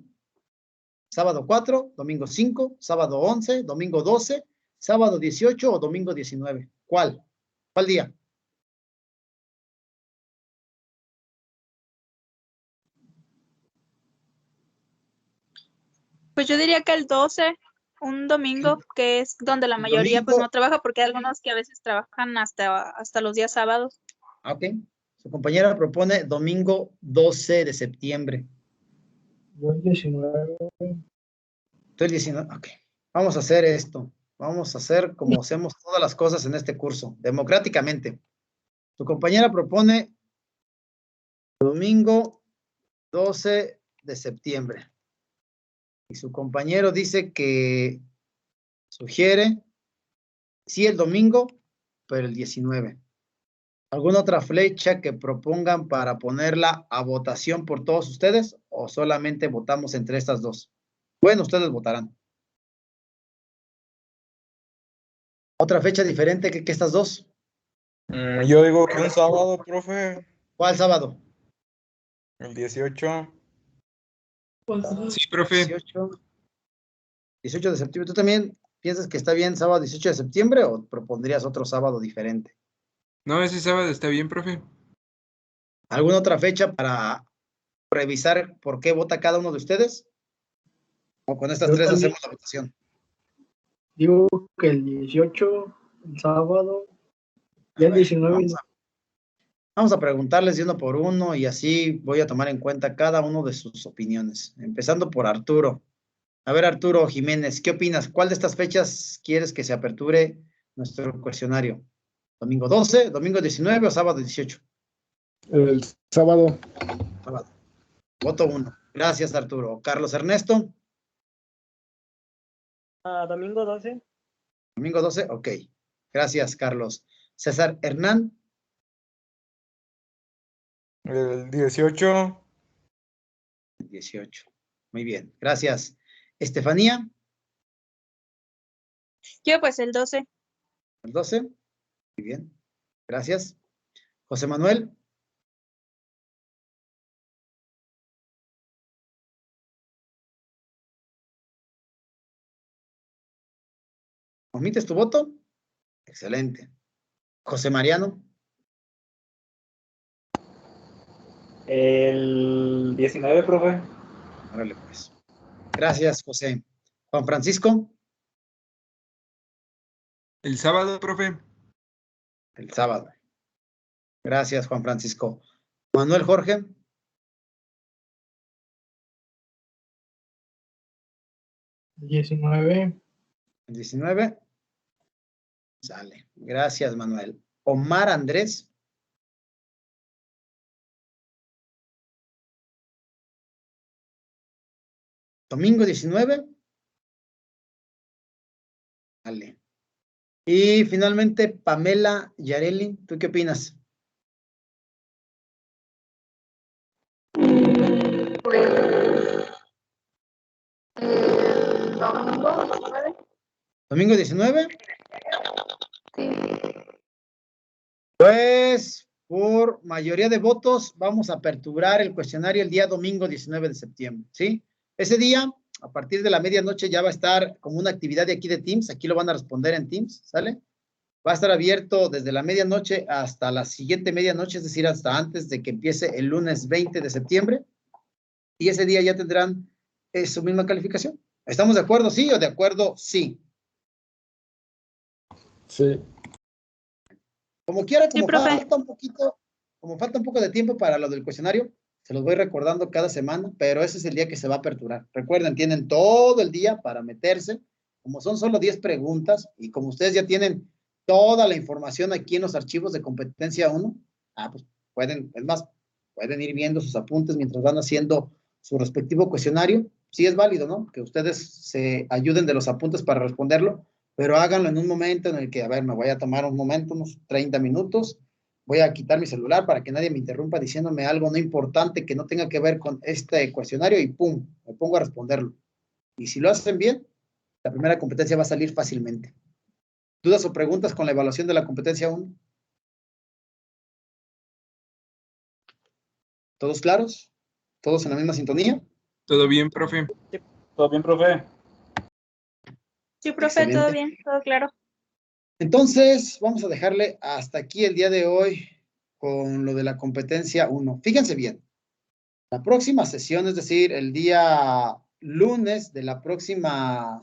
Sábado 4, domingo 5, sábado 11, domingo 12, sábado 18 o domingo 19. ¿Cuál? ¿Cuál día? Pues yo diría que el 12, un domingo, que es donde la El mayoría pues domingo. no trabaja, porque hay algunos que a veces trabajan hasta los días sábados. Ok. Su compañera propone domingo 12 de septiembre. Yo el 19. Estoy diciendo, ok. Vamos a hacer esto. Vamos a hacer como hacemos todas las cosas en este curso, democráticamente. Su compañera propone domingo 12 de septiembre. Y su compañero dice que sugiere, sí, el domingo, pero el 19. ¿Alguna otra flecha que propongan para ponerla a votación por todos ustedes o solamente votamos entre estas dos? Bueno, ustedes votarán. ¿Otra fecha diferente que estas dos? Yo digo que un sábado, profe, ¿Cuál sábado? el 18. Sí, profe. 18 de septiembre. ¿Tú también piensas que está bien sábado 18 de septiembre o propondrías otro sábado diferente? No, ese sábado está bien, profe. ¿Alguna otra fecha para revisar por qué vota cada uno de ustedes? ¿O con estas Yo tres también. hacemos la votación? Digo que el 18, el sábado, y el 19. Vamos a preguntarles de uno por uno y así voy a tomar en cuenta cada uno de sus opiniones. Empezando por Arturo. A ver, Arturo Jiménez, ¿qué opinas? ¿Cuál de estas fechas quieres que se aperture nuestro cuestionario? ¿Domingo 12, domingo 19 o sábado 18? El sábado. Sábado. Voto 1. Gracias, Arturo. Carlos Ernesto. Domingo 12. Domingo 12, ok. Gracias, Carlos. César Hernán. El 18. 18. Muy bien, gracias. Estefanía. Yo pues el 12. El 12. Muy bien. Gracias. José Manuel. ¿Omites tu voto? Excelente. José Mariano. El 19, profe. Órale, pues. Gracias, José. Juan Francisco. El sábado, profe. El sábado. Gracias, Juan Francisco. Manuel Jorge. El 19. El 19. Sale. Gracias, Manuel. Omar Andrés. Domingo 19. Vale. Y finalmente, Pamela Yareli, ¿tú qué opinas? ¿Domingo 19? Sí. Pues, por mayoría de votos, vamos a aperturar el cuestionario el día domingo 19 de septiembre, ¿sí? Ese día, a partir de la medianoche, ya va a estar como una actividad de aquí de Teams. Aquí lo van a responder en Teams, ¿sale? Va a estar abierto desde la medianoche hasta la siguiente medianoche, es decir, hasta antes de que empiece el lunes 20 de septiembre. Y ese día ya tendrán su misma calificación. ¿Estamos de acuerdo, sí, o de acuerdo, sí? Sí. Como quiera, Sí, profe. como falta un poco de tiempo para lo del cuestionario, se los voy recordando cada semana, pero ese es el día que se va a aperturar. Recuerden, tienen todo el día para meterse, como son solo 10 preguntas, y como ustedes ya tienen toda la información aquí en los archivos de competencia 1, pues pueden, es más, pueden ir viendo sus apuntes mientras van haciendo su respectivo cuestionario. Sí es válido, ¿no? Que ustedes se ayuden de los apuntes para responderlo, pero háganlo en un momento en el que, a ver, me voy a tomar un momento, unos 30 minutos, voy a quitar mi celular para que nadie me interrumpa diciéndome algo no importante que no tenga que ver con este cuestionario y ¡pum! Me pongo a responderlo. Y si lo hacen bien, la primera competencia va a salir fácilmente. ¿Dudas o preguntas con la evaluación de la competencia 1? ¿Todos claros? ¿Todos en la misma sintonía? ¿Todo bien, profe? ¿Todo bien, profe? Sí, profe, Excelente. todo bien, todo claro. Entonces, vamos a dejarle hasta aquí el día de hoy con lo de la competencia 1. Fíjense bien, la próxima sesión, es decir, el día lunes de la próxima semana,